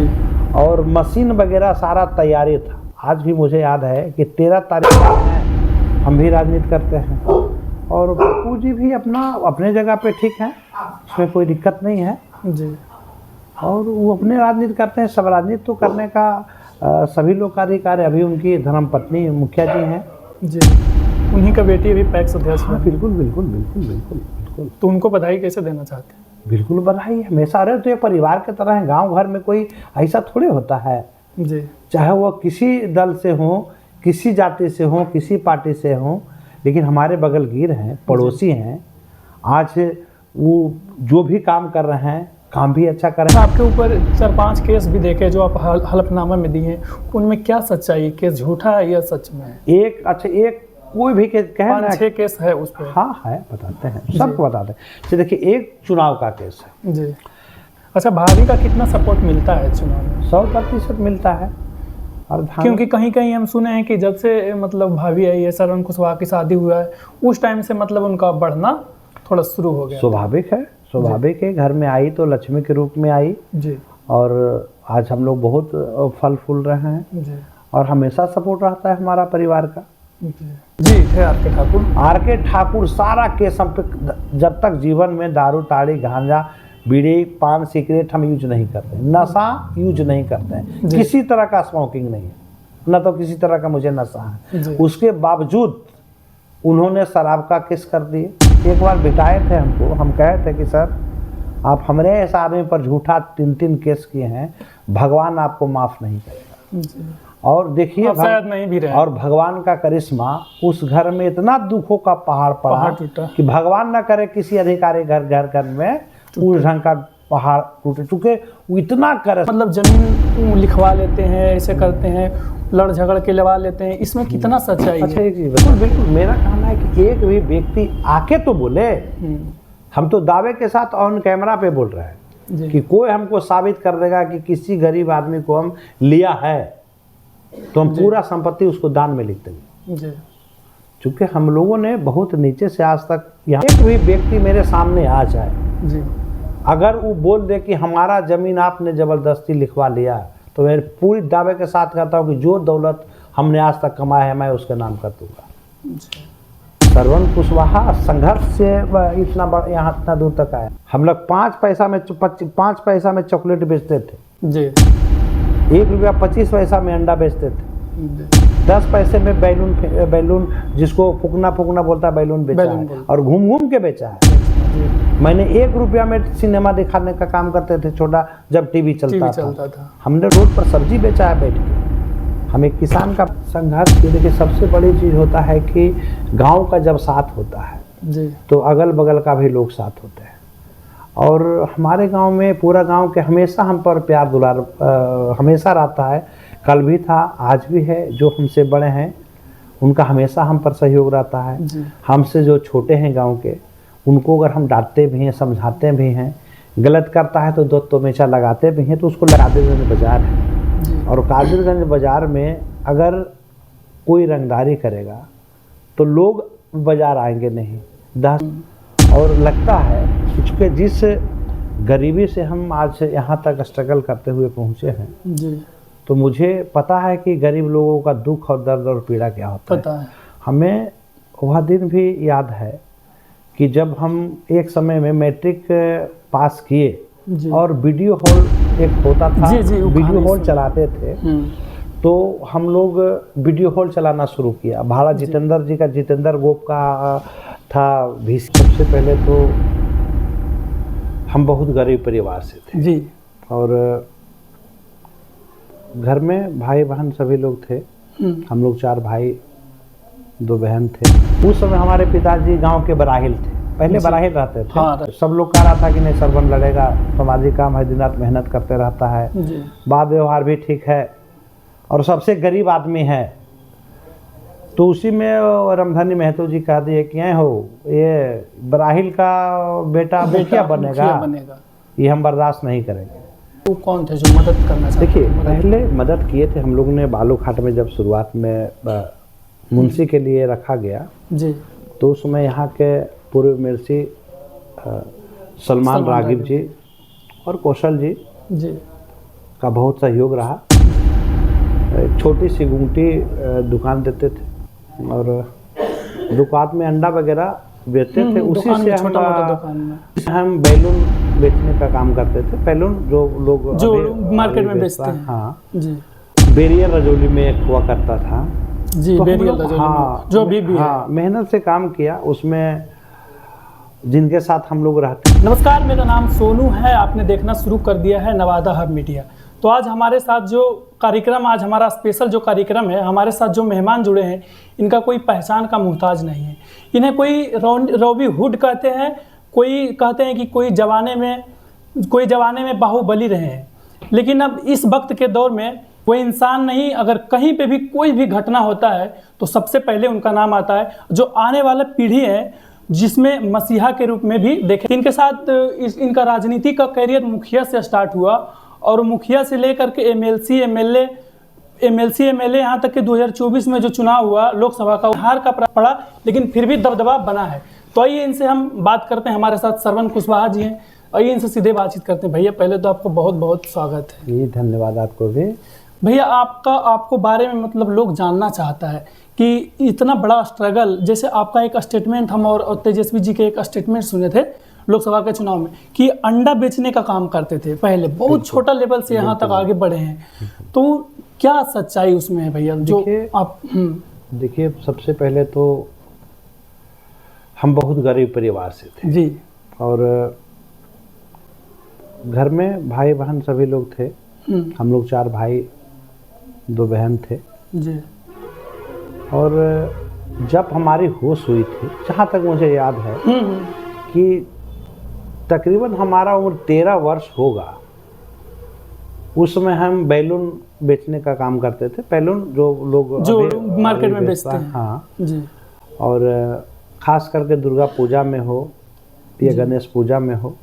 जी। और मशीन वगैरह सारा तैयारी था। आज भी मुझे याद है कि 13 तारीख को हम भी राजनीति करते हैं और पप्पू जी भी अपने जगह पे ठीक है, उसमें कोई दिक्कत नहीं है जी। और वो अपने राजनीति करते हैं। सब राजनीति तो करने का सभी लोग का अधिकार है। अभी उनकी धर्मपत्नी मुखिया जी हैं जी, उन्हीं का बेटी अभी पैक्स अध्यक्ष हाँ है। बिल्कुल बिल्कुल बिल्कुल बिल्कुल बिल्कुल। तो उनको बधाई कैसे देना चाहते हैं? बिल्कुल बधाई हमेशा रहे, तो एक परिवार की तरह है। गांव घर में कोई ऐसा थोड़े होता है, जी। चाहे वो किसी दल से हो, किसी जाति से हो, किसी पार्टी से हो, लेकिन हमारे बगलगीर हैं, पड़ोसी हैं। आज वो जो भी काम कर रहे हैं, काम भी अच्छा कर रहे हैं। आपके ऊपर 4-5 केस भी देखे जो आप हलफनामा में दिए हैं, उनमें क्या सच्चाई है? केस झूठा है या सच में है? एक कोई भी केस कहे ना, 5-6 केस है उस पर। हाँ है, बताते हैं, सबको बताते हैं। तो देखिए, एक चुनाव का केस है जी। अच्छा, भाभी का कितना सपोर्ट मिलता है चुनाव में? 100% मिलता है। और क्योंकि कहीं कहीं हम सुने हैं कि जब से मतलब भाभी आई है, श्रवण कुशवाहा की शादी हुआ है, उस टाइम से मतलब उनका बढ़ना थोड़ा शुरू हो गया। स्वाभाविक है, स्वाभाविक है। घर में आई तो लक्ष्मी के रूप में आई जी। और आज हम लोग बहुत फल फूल रहे हैं जी। और हमेशा सपोर्ट रहता है हमारा परिवार का। जी थे आर.के. ठाकुर। आर.के. ठाकुर सारा केस हम पे, जब तक जीवन में दारू ताड़ी गांजा बीड़ी पान सिगरेट हम यूज नहीं करते, नशा यूज नहीं करते हैं, किसी तरह का स्मोकिंग नहीं है, न तो किसी तरह का मुझे नशा है। उसके बावजूद उन्होंने शराब का केस कर दिए। एक बार बिठाए थे हमको, हम कहे थे कि सर आप हमारे ऐसा आदमी पर झूठा 3 केस किए हैं, भगवान आपको माफ़ नहीं करेगा। और देखिए शायद नहीं भी रहे। और भगवान का करिश्मा, उस घर में इतना दुखों का पहाड़ पड़ा कि भगवान न करे किसी अधिकारी घर में उस ढंग का पहाड़ टूटे, चुके वो इतना करे। मतलब जमीन लिखवा लेते हैं, ऐसे करते हैं, लड़ झगड़ के लगा लेते हैं, इसमें कितना सच्चाई है? अच्छा, एक चीज बिल्कुल बिल्कुल मेरा कहना है कि एक भी व्यक्ति आके तो बोले। हम तो दावे के साथ ऑन कैमरा पे बोल रहे हैं कि कोई हमको साबित कर देगा कि किसी गरीब आदमी को हम लिया है तो हम पूरा संपत्ति उसको दान में लिख देंगे। चूंकि हम लोगों ने बहुत नीचे से आज तक, यहाँ एक भी व्यक्ति मेरे सामने आ जाए जी, अगर वो बोल दे कि हमारा जमीन आपने जबरदस्ती लिखवा लिया, तो मैं पूरी दावे के साथ कहता हूँ कि जो दौलत हमने आज तक कमाया है मैं उसका नाम कर दूंगा। श्रवण कुशवाहा संघर्ष से इतना यहाँ इतना दूर तक आया। हम लोग 5 पैसा में चॉकलेट बेचते थे जी, 1 रुपया 25 पैसा में अंडा बेचते थे, 10 पैसे में बैलून जिसको फूकना बोलता है बैलून बेचा है और घूम घूम के बेचा है। मैंने 1 रुपया में सिनेमा दिखाने का काम करते थे छोटा, जब टीवी चलता था। हमने रोड पर सब्जी बेचा है बैठ के। हम एक किसान का संघर्ष की, देखिए सबसे बड़ी चीज़ होता है कि गांव का जब साथ होता है जी, तो अगल बगल का भी लोग साथ होते हैं। और हमारे गांव में पूरा गांव के हमेशा हम पर प्यार दुलार हमेशा रहता है। कल भी था, आज भी है। जो हमसे बड़े हैं उनका हमेशा हम पर सहयोग रहता है। हमसे जो छोटे हैं गांव के, उनको अगर हम डांटते भी हैं, समझाते भी हैं, गलत करता है तो 2 तोमेचा लगाते भी हैं, तो उसको कादिरगंज बाज़ार है और कादिरगंज बाज़ार में अगर कोई रंगदारी करेगा तो लोग बाज़ार आएंगे नहीं। और लगता है कि जिस गरीबी से हम आज यहाँ तक स्ट्रगल करते हुए पहुँचे हैं जी, तो मुझे पता है कि गरीब लोगों का दुख और दर्द और पीड़ा क्या होता है। हमें वह दिन भी याद है कि जब हम एक समय में मैट्रिक पास किए और वीडियो हॉल एक होता था, वीडियो हॉल चलाते थे, तो हम लोग वीडियो हॉल चलाना शुरू किया। भाड़ा जितेंद्र जी का, जितेंद्र गोप का था भी। सबसे पहले तो हम बहुत गरीब परिवार से थे जी, और घर में भाई बहन सभी लोग थे। हम लोग 4 भाई 2 बहन थे। उस समय हमारे पिताजी गांव के बराहिल थे, पहले बराहिल रहते थे। हाँ, सब लोग कह रहा था कि नहीं श्रवण लड़ेगा, सामाजिक काम है, दिन रात मेहनत करते रहता है, बात व्यवहार भी ठीक है और सबसे गरीब आदमी है। तो उसी में रामधनी महतो जी कह दिए कि हो ये बराहिल का बेटा मुखिया बनेगा, ये हम बर्दाश्त नहीं करेंगे। वो कौन थे जो मदद करना चाहते? देखिए, पहले मदद किए थे हम लोग ने बालूघाट में, जब शुरुआत में मुंशी के लिए रखा गया जी, तो उस समय यहाँ के पूर्व मेरसी सलमान रागिब जी और कौशल जी का बहुत सहयोग रहा। एक छोटी सी गुमटी दुकान देते थे और दुकान में अंडा वगैरह बेचते थे। उसी से हम बैलून बेचने का काम करते थे। बैलून जो लोग जो मार्केट में बेचते हैं। हाँ जी। बेरियर रजौली में एक हुआ करता था जी, तो बेरियर रजौली हाँ, जो अभी भी हाँ, है। मेहनत से काम किया उसमें, जिनके साथ हम लोग रहते। नमस्कार, मेरा नाम सोनू है। आपने देखना शुरू कर दिया है नवादा हब मीडिया। तो आज हमारे साथ जो कार्यक्रम, आज हमारा स्पेशल जो कार्यक्रम है, हमारे साथ जो मेहमान जुड़े हैं, इनका कोई पहचान का मुहताज नहीं है। इन्हें कोई रॉबी हुड कहते हैं, कोई कहते हैं कि कोई जमाने में बाहुबली रहे हैं। लेकिन अब इस वक्त के दौर में कोई इंसान नहीं, अगर कहीं पे भी कोई भी घटना होता है तो सबसे पहले उनका नाम आता है। जो आने वाला पीढ़ी है जिसमें मसीहा के रूप में भी देखे। इनके साथ इनका राजनीति का करियर मुखिया से स्टार्ट हुआ और मुखिया से लेकर के एमएलसी एमएलए यहाँ तक कि 2024 में जो चुनाव हुआ लोकसभा का, हार का पड़ा, लेकिन फिर भी दबदबा बना है। तो आइए इनसे हम बात करते हैं। हमारे साथ श्रवण कुशवाहा जी हैं, आइए इनसे सीधे बातचीत करते हैं। भैया पहले तो आपको बहुत बहुत स्वागत है। जी धन्यवाद आपको भी। भैया आपको बारे में मतलब लोग जानना चाहता है कि इतना बड़ा स्ट्रगल, जैसे आपका एक स्टेटमेंट हम और तेजस्वी जी के एक स्टेटमेंट सुने थे लोकसभा के चुनाव में कि अंडा बेचने का काम करते थे पहले, बहुत छोटा लेवल से यहाँ तक आगे बढ़े हैं। तो क्या सच्चाई उसमें है भैया जो आप? देखिए, सबसे पहले तो हम बहुत गरीब परिवार से थे जी, और घर में भाई बहन सभी लोग थे। हम लोग 4 भाई 2 बहन थे जी। और जब हमारी होश हुई थी, जहाँ तक मुझे याद है कि तकरीबन हमारा उम्र 13 वर्ष होगा, उस समय हम बैलून बेचने का काम करते थे। बैलून जो लोग मार्केट में बेचते हैं। हाँ जी। और खास करके दुर्गा पूजा में हो या गणेश पूजा में हो,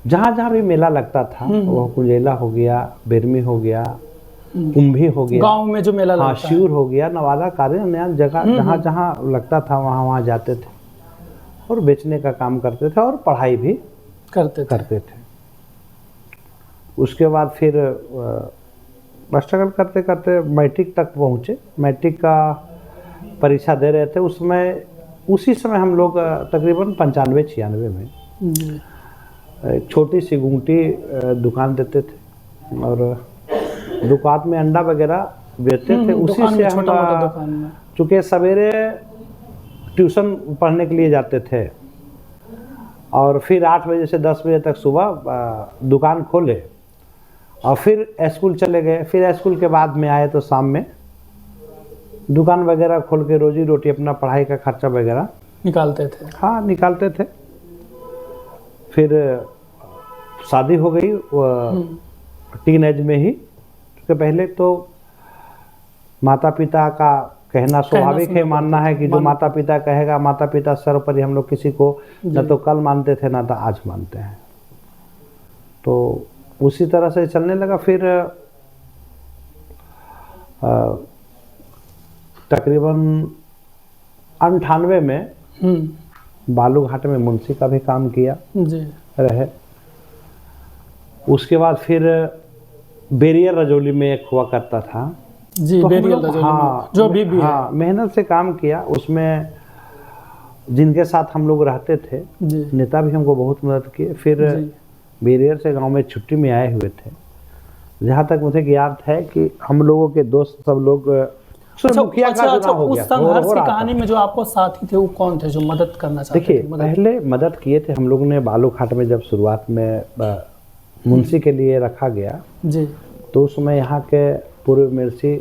जहाँ जहाँ भी मेला लगता था, वो कुंजेला हो गया, बिरमी हो गया, कुंभी हो गया, गांव में जो मेला लगता है, शिवर हो गया, नवादा कार्य नया जगह जहाँ जहाँ लगता था वहाँ जाते थे और बेचने का काम करते थे और पढ़ाई भी करते थे। उसके बाद फिर स्ट्रगल करते करते मैट्रिक तक पहुँचे। मैट्रिक का परीक्षा दे रहे थे उसमें, उसी समय हम लोग तकरीबन 95-96 में एक छोटी सी गुमटी दुकान देते थे और दुकान में अंडा वगैरह बेचते थे। उसी से हम, चूँकि सवेरे ट्यूशन पढ़ने के लिए जाते थे और फिर 8 बजे से 10 बजे तक सुबह दुकान खोले और फिर स्कूल चले गए। फिर स्कूल के बाद में आए तो शाम में दुकान वगैरह खोल के रोजी रोटी अपना पढ़ाई का खर्चा वगैरह निकालते थे। हाँ, निकालते थे। फिर शादी हो गई टीन एज में ही, क्योंकि पहले तो माता पिता का कहना स्वाभाविक है, मानना है कि जो माता पिता कहेगा, माता पिता सर्वोपरि। हम लोग किसी को न तो कल मानते थे ना तो आज मानते हैं। तो उसी तरह से चलने लगा। फिर तकरीबन 98 में बालूघाट में मुंशी का भी काम किया जी रहे। उसके बाद फिर बेरियर रजौली में एक हुआ करता था जी, तो बेरियर रजौली हाँ, जो अभी भी हाँ, मेहनत से काम किया उसमें। जिनके साथ हम लोग रहते थे नेता भी हमको बहुत मदद किए। फिर बेरियर से गांव में छुट्टी में आए हुए थे। जहाँ तक मुझे याद है कि हम लोगों के दोस्त सब लोग उस संघर्ष की कहानी में जो आपको साथी थे वो कौन थे जो मदद करना चाहते थे? देखिए, पहले मदद किए थे हम लोगों ने बालूघाट में। जब शुरुआत में मुंशी के लिए रखा गया जी, तो उस समय यहाँ के पूर्व मेयरसी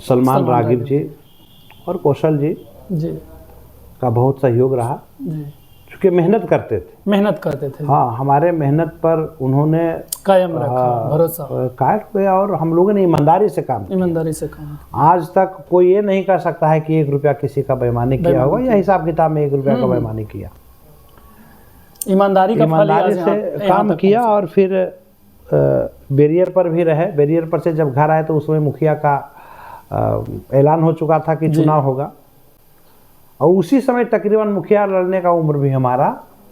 सलमान रागिब जी और कौशल जी का बहुत सहयोग रहा, क्योंकि मेहनत करते थे। हाँ, हमारे मेहनत पर उन्होंने कायम रखा, भरोसा कायम किया और हम लोगों ने ईमानदारी से काम। आज तक कोई ये नहीं कर सकता है कि 1 रुपया किसी का बेईमानी किया होगा या हिसाब किताब में 1 रुपया का बेईमानी किया। ईमानदारी से काम किया। और फिर बेरियर पर भी रहे। बेरियर पर से जब घर आए तो उसमें मुखिया का ऐलान हो चुका था कि चुनाव होगा और उसी समय तकरीबन मुखिया लड़ने का उम्र भी हमारा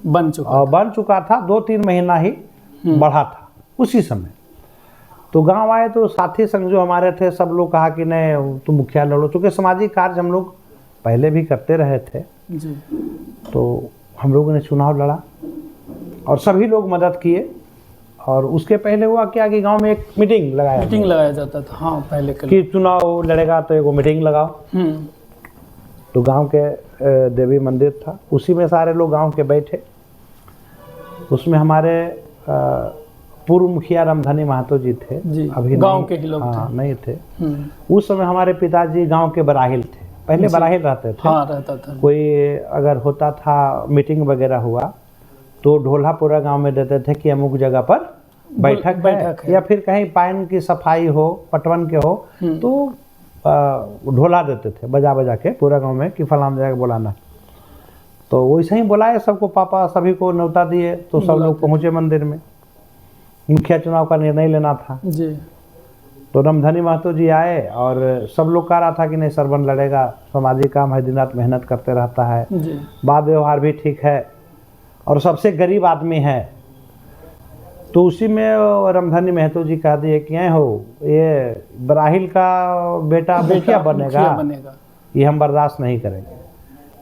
बन चुका था। 2-3 महीना ही बढ़ा था। उसी समय। तो गांव आए तो साथी संग जो हमारे थे सब लोग कहा कि नहीं तुम मुखिया लड़ो, चूँकि सामाजिक कार्य हम लोग पहले भी करते रहे थे। जी। तो हम लोगों ने चुनाव लड़ा और सभी लोग मदद किए। और उसके पहले हुआ क्या कि गांव में एक मीटिंग लगाया जाता था। हाँ, पहले कि चुनाव लड़ेगा तो एक मीटिंग लगाओ। तो गांव के देवी मंदिर था, उसी में सारे लोग गांव के बैठे। उसमें हमारे पूर्व मुखिया रामधनी महतो जी थे। अभी गांव के ही लोग थे। नहीं थे। उस समय हमारे पिताजी गांव के बराहिल थे, पहले बराहिल रहते थे। हाँ, रहता था। कोई अगर होता था मीटिंग वगैरह हुआ तो ढोला पूरा गांव में देते थे कि अमुक जगह पर बैठक है। या फिर कहीं पाइन की सफाई हो, पटवन के हो तो ढोला देते थे बजा बजा के पूरा गांव में कि फलाना जगह बुलाना। तो वैसे ही बुलाए सबको, पापा सभी को न्योता दिए तो सब लोग पहुंचे मंदिर में। मुखिया चुनाव का निर्णय लेना था जी। तो रामधनी महतो जी आए और सब लोग कह रहा था कि नहीं सरवन लड़ेगा, सामाजिक काम है, दिन रात मेहनत करते रहता है, बात व्यवहार भी ठीक है और सबसे गरीब आदमी है। तो उसी में रामधनी महतो जी कह दिए कि हो ये बराहिल का बेटा मुखिया बनेगा, ये हम बर्दाश्त नहीं करेंगे।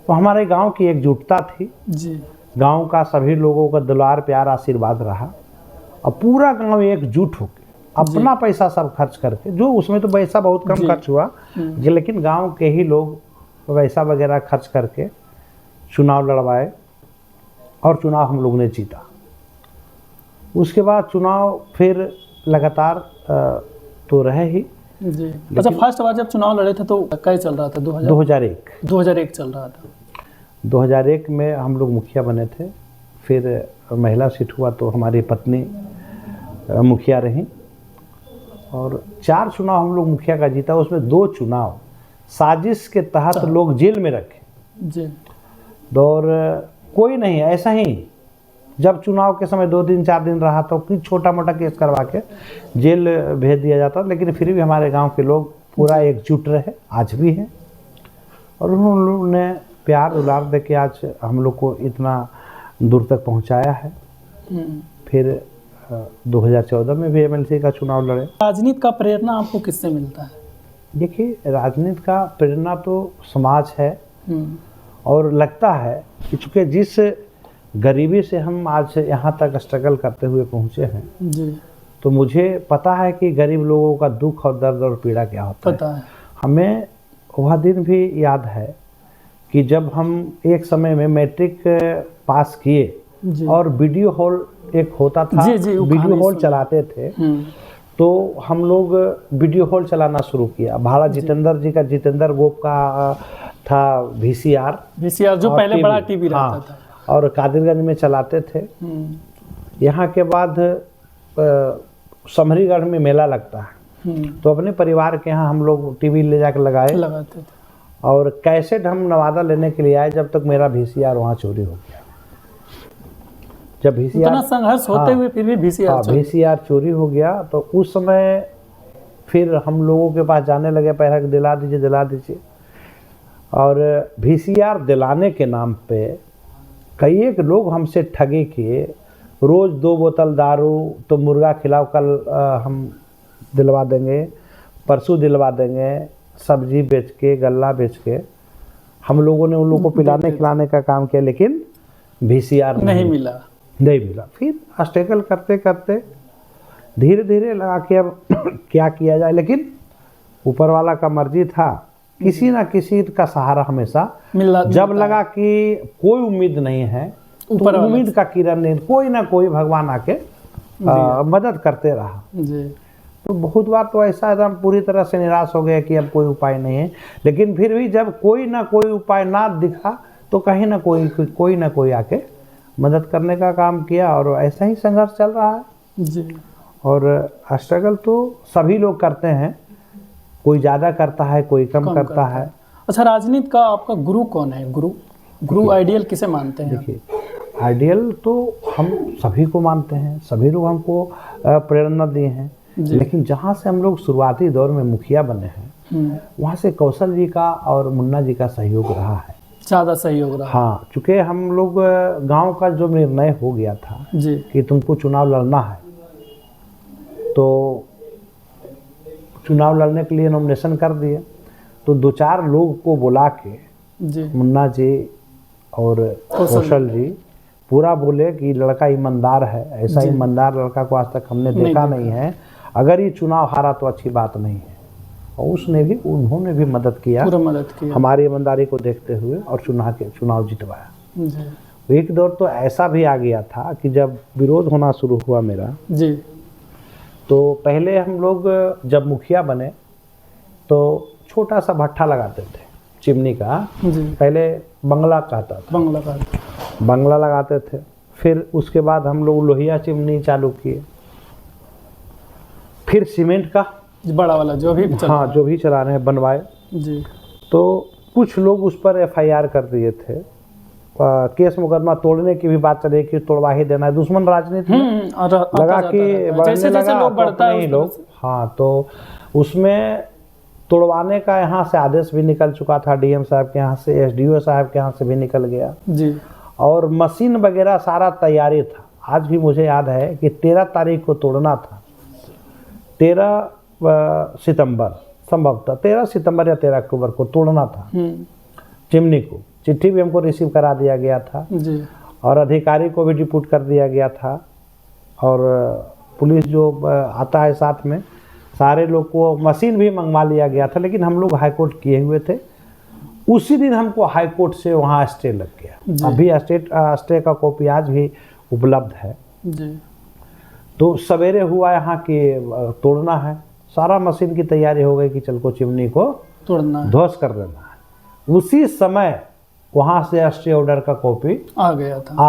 तो हमारे गांव की एकजुटता थी जी। गांव का सभी लोगों का दुलार प्यार आशीर्वाद रहा और पूरा गांव एकजुट होकर अपना पैसा सब खर्च करके, जो उसमें तो पैसा बहुत कम खर्च हुआ लेकिन गांव के ही लोग पैसा वगैरह खर्च करके चुनाव लड़वाए और चुनाव हम लोग ने जीता। उसके बाद चुनाव फिर लगातार तो रहे ही जी। अच्छा, फर्स्ट बार जब चुनाव लड़े थे तो क्या चल रहा था? 2001 चल रहा था। 2001 में हम लोग मुखिया बने थे। फिर महिला सीट हुआ तो हमारी पत्नी मुखिया रही और 4 चुनाव हम लोग मुखिया का जीता। उसमें 2 चुनाव साजिश के तहत लोग जेल में रखे जी। और कोई नहीं, ऐसा ही जब चुनाव के समय 2 दिन 4 दिन रहा तो कुछ छोटा मोटा केस करवा के जेल भेज दिया जाता। लेकिन फिर भी हमारे गांव के लोग पूरा एकजुट रहे, आज भी हैं और उन्होंने प्यार दुलार दे के आज हम लोग को इतना दूर तक पहुंचाया है। फिर 2014 में भी एमएलसी का चुनाव लड़े। राजनीति का प्रेरणा आपको किससे मिलता है? देखिए, राजनीति का प्रेरणा तो समाज है और लगता है कि चूँकि जिस गरीबी से हम आज यहाँ तक स्ट्रगल करते हुए पहुँचे हैं जी। तो मुझे पता है कि गरीब लोगों का दुख और दर्द और पीड़ा क्या होता पता है। हमें वह दिन भी याद है कि जब हम एक समय में मैट्रिक पास किए और वीडियो हॉल एक होता था, वीडियो हॉल चलाते थे तो हम लोग वीडियो हॉल चलाना शुरू किया। भाड़ा जितेंद्र जी का, जितेंद्र गोप का था VCR जो पहले बड़ा टीवी रहता था और कादिरगंज में चलाते थे। यहाँ के बाद समरीगढ़ में मेला लगता है तो अपने परिवार के यहाँ हम लोग टीवी ले जाकर लगाते थे और कैसेट हम नवादा लेने के लिए आए जब तक मेरा VCR वहाँ चोरी हो गया। जब VCR संघर्ष होते हुए फिर भी VCR चोरी हो गया तो उस समय फिर हम लोगों के पास जाने लगे, पहले दिला दीजिए और VCR दिलाने के नाम पे कई एक लोग हमसे ठगी किए। रोज़ 2 बोतल दारू तो मुर्गा खिलाओ, कल हम दिलवा देंगे, परसों दिलवा देंगे, सब्जी बेच के, गल्ला बेच के हम लोगों ने उन लोगों को पिलाने खिलाने का काम किया लेकिन VCR नहीं मिला। फिर स्ट्रगल करते करते धीरे धीरे लगा के अब क्या किया जाए, लेकिन ऊपर वाला का मर्जी था, किसी ना किसी का सहारा हमेशा जब लगा कि कोई उम्मीद नहीं है तो उम्मीद का किरण नहीं, कोई ना कोई भगवान आके मदद करते रहा जी। तो बहुत बार तो ऐसा एकदम पूरी तरह से निराश हो गया कि अब कोई उपाय नहीं है, लेकिन फिर भी जब कोई ना कोई उपाय ना दिखा तो कहीं ना कोई आके मदद करने का काम किया और ऐसा ही संघर्ष चल रहा है जी। और स्ट्रगल तो सभी लोग करते हैं, कोई ज़्यादा करता है, कोई कम करता है। अच्छा, राजनीति का आपका गुरु कौन है? गुरु आइडियल किसे मानते हैं? देखिए, आइडियल तो हम सभी को मानते हैं, सभी लोग हमको प्रेरणा दिए हैं, लेकिन जहाँ से हम लोग शुरुआती दौर में मुखिया बने हैं वहाँ से कौशल जी का और मुन्ना जी का सहयोग रहा है, ज़्यादा सहयोग रहा। हाँ, चूँकि हम लोग गांव का जो निर्णय हो गया था जी कि तुमको चुनाव लड़ना है तो चुनाव लड़ने के लिए नॉमिनेशन कर दिए। तो 2-4 लोग को बुला के जी मुन्ना जी और कौशल जी पूरा बोले कि लड़का ईमानदार है, ऐसा ईमानदार लड़का को आज तक हमने देखा नहीं है, अगर ये चुनाव हारा तो अच्छी बात नहीं है। और उन्होंने भी मदद किया, पूरा मदद किया हमारी ईमानदारी को देखते हुए, और चुनाव जितवाया। जी। एक दौर तो ऐसा भी आ गया था कि जब विरोध होना शुरू हुआ मेरा जी, तो पहले हम लोग जब मुखिया बने तो छोटा सा भट्ठा लगाते थे चिमनी का, जी पहले बंगला कहता था, बंगला लगाते थे। फिर उसके बाद हम लोग लोहिया चिमनी चालू किए, फिर सीमेंट का बड़ा वाला जो भी हाँ जो भी चला रहे हैं बनवाए। जी। तो कुछ लोग उस पर FIR कर दिए थे, केस मुकदमा तोड़ने की भी बात चले कि तोड़वा ही देना है, दुश्मन राजनीति लगा कि बढ़ने लगा लोग बढ़ता है लोग। हाँ, तो उसमें तोड़वाने का यहाँ से आदेश भी निकल चुका था, DM साहब के यहाँ से, SDO साहब के यहाँ से भी निकल गया जी। और मशीन वगैरह सारा तैयारी था। आज भी मुझे याद है कि 13 तारीख को तोड़ना था, 13 सितंबर संभवतः 13 सितंबर या 13 अक्टूबर को तोड़ना था चिमनी को। चिट्ठी भी हमको रिसीव करा दिया गया था जी। और अधिकारी को भी डिप्यूट कर दिया गया था, और पुलिस जो आता है साथ में, सारे लोग को मशीन भी मंगवा लिया गया था। लेकिन हम लोग हाई कोर्ट किए हुए थे, उसी दिन हमको हाई कोर्ट से वहाँ स्टे लग गया। अभी स्टे का कॉपी आज भी उपलब्ध है जी। तो सवेरे हुआ यहाँ कि तोड़ना है, सारा मशीन की तैयारी हो गई कि चल को चिमनी को तोड़ना, ध्वस्त कर देना है। उसी समय वहाँ से स्टे ऑर्डर का कॉपी आ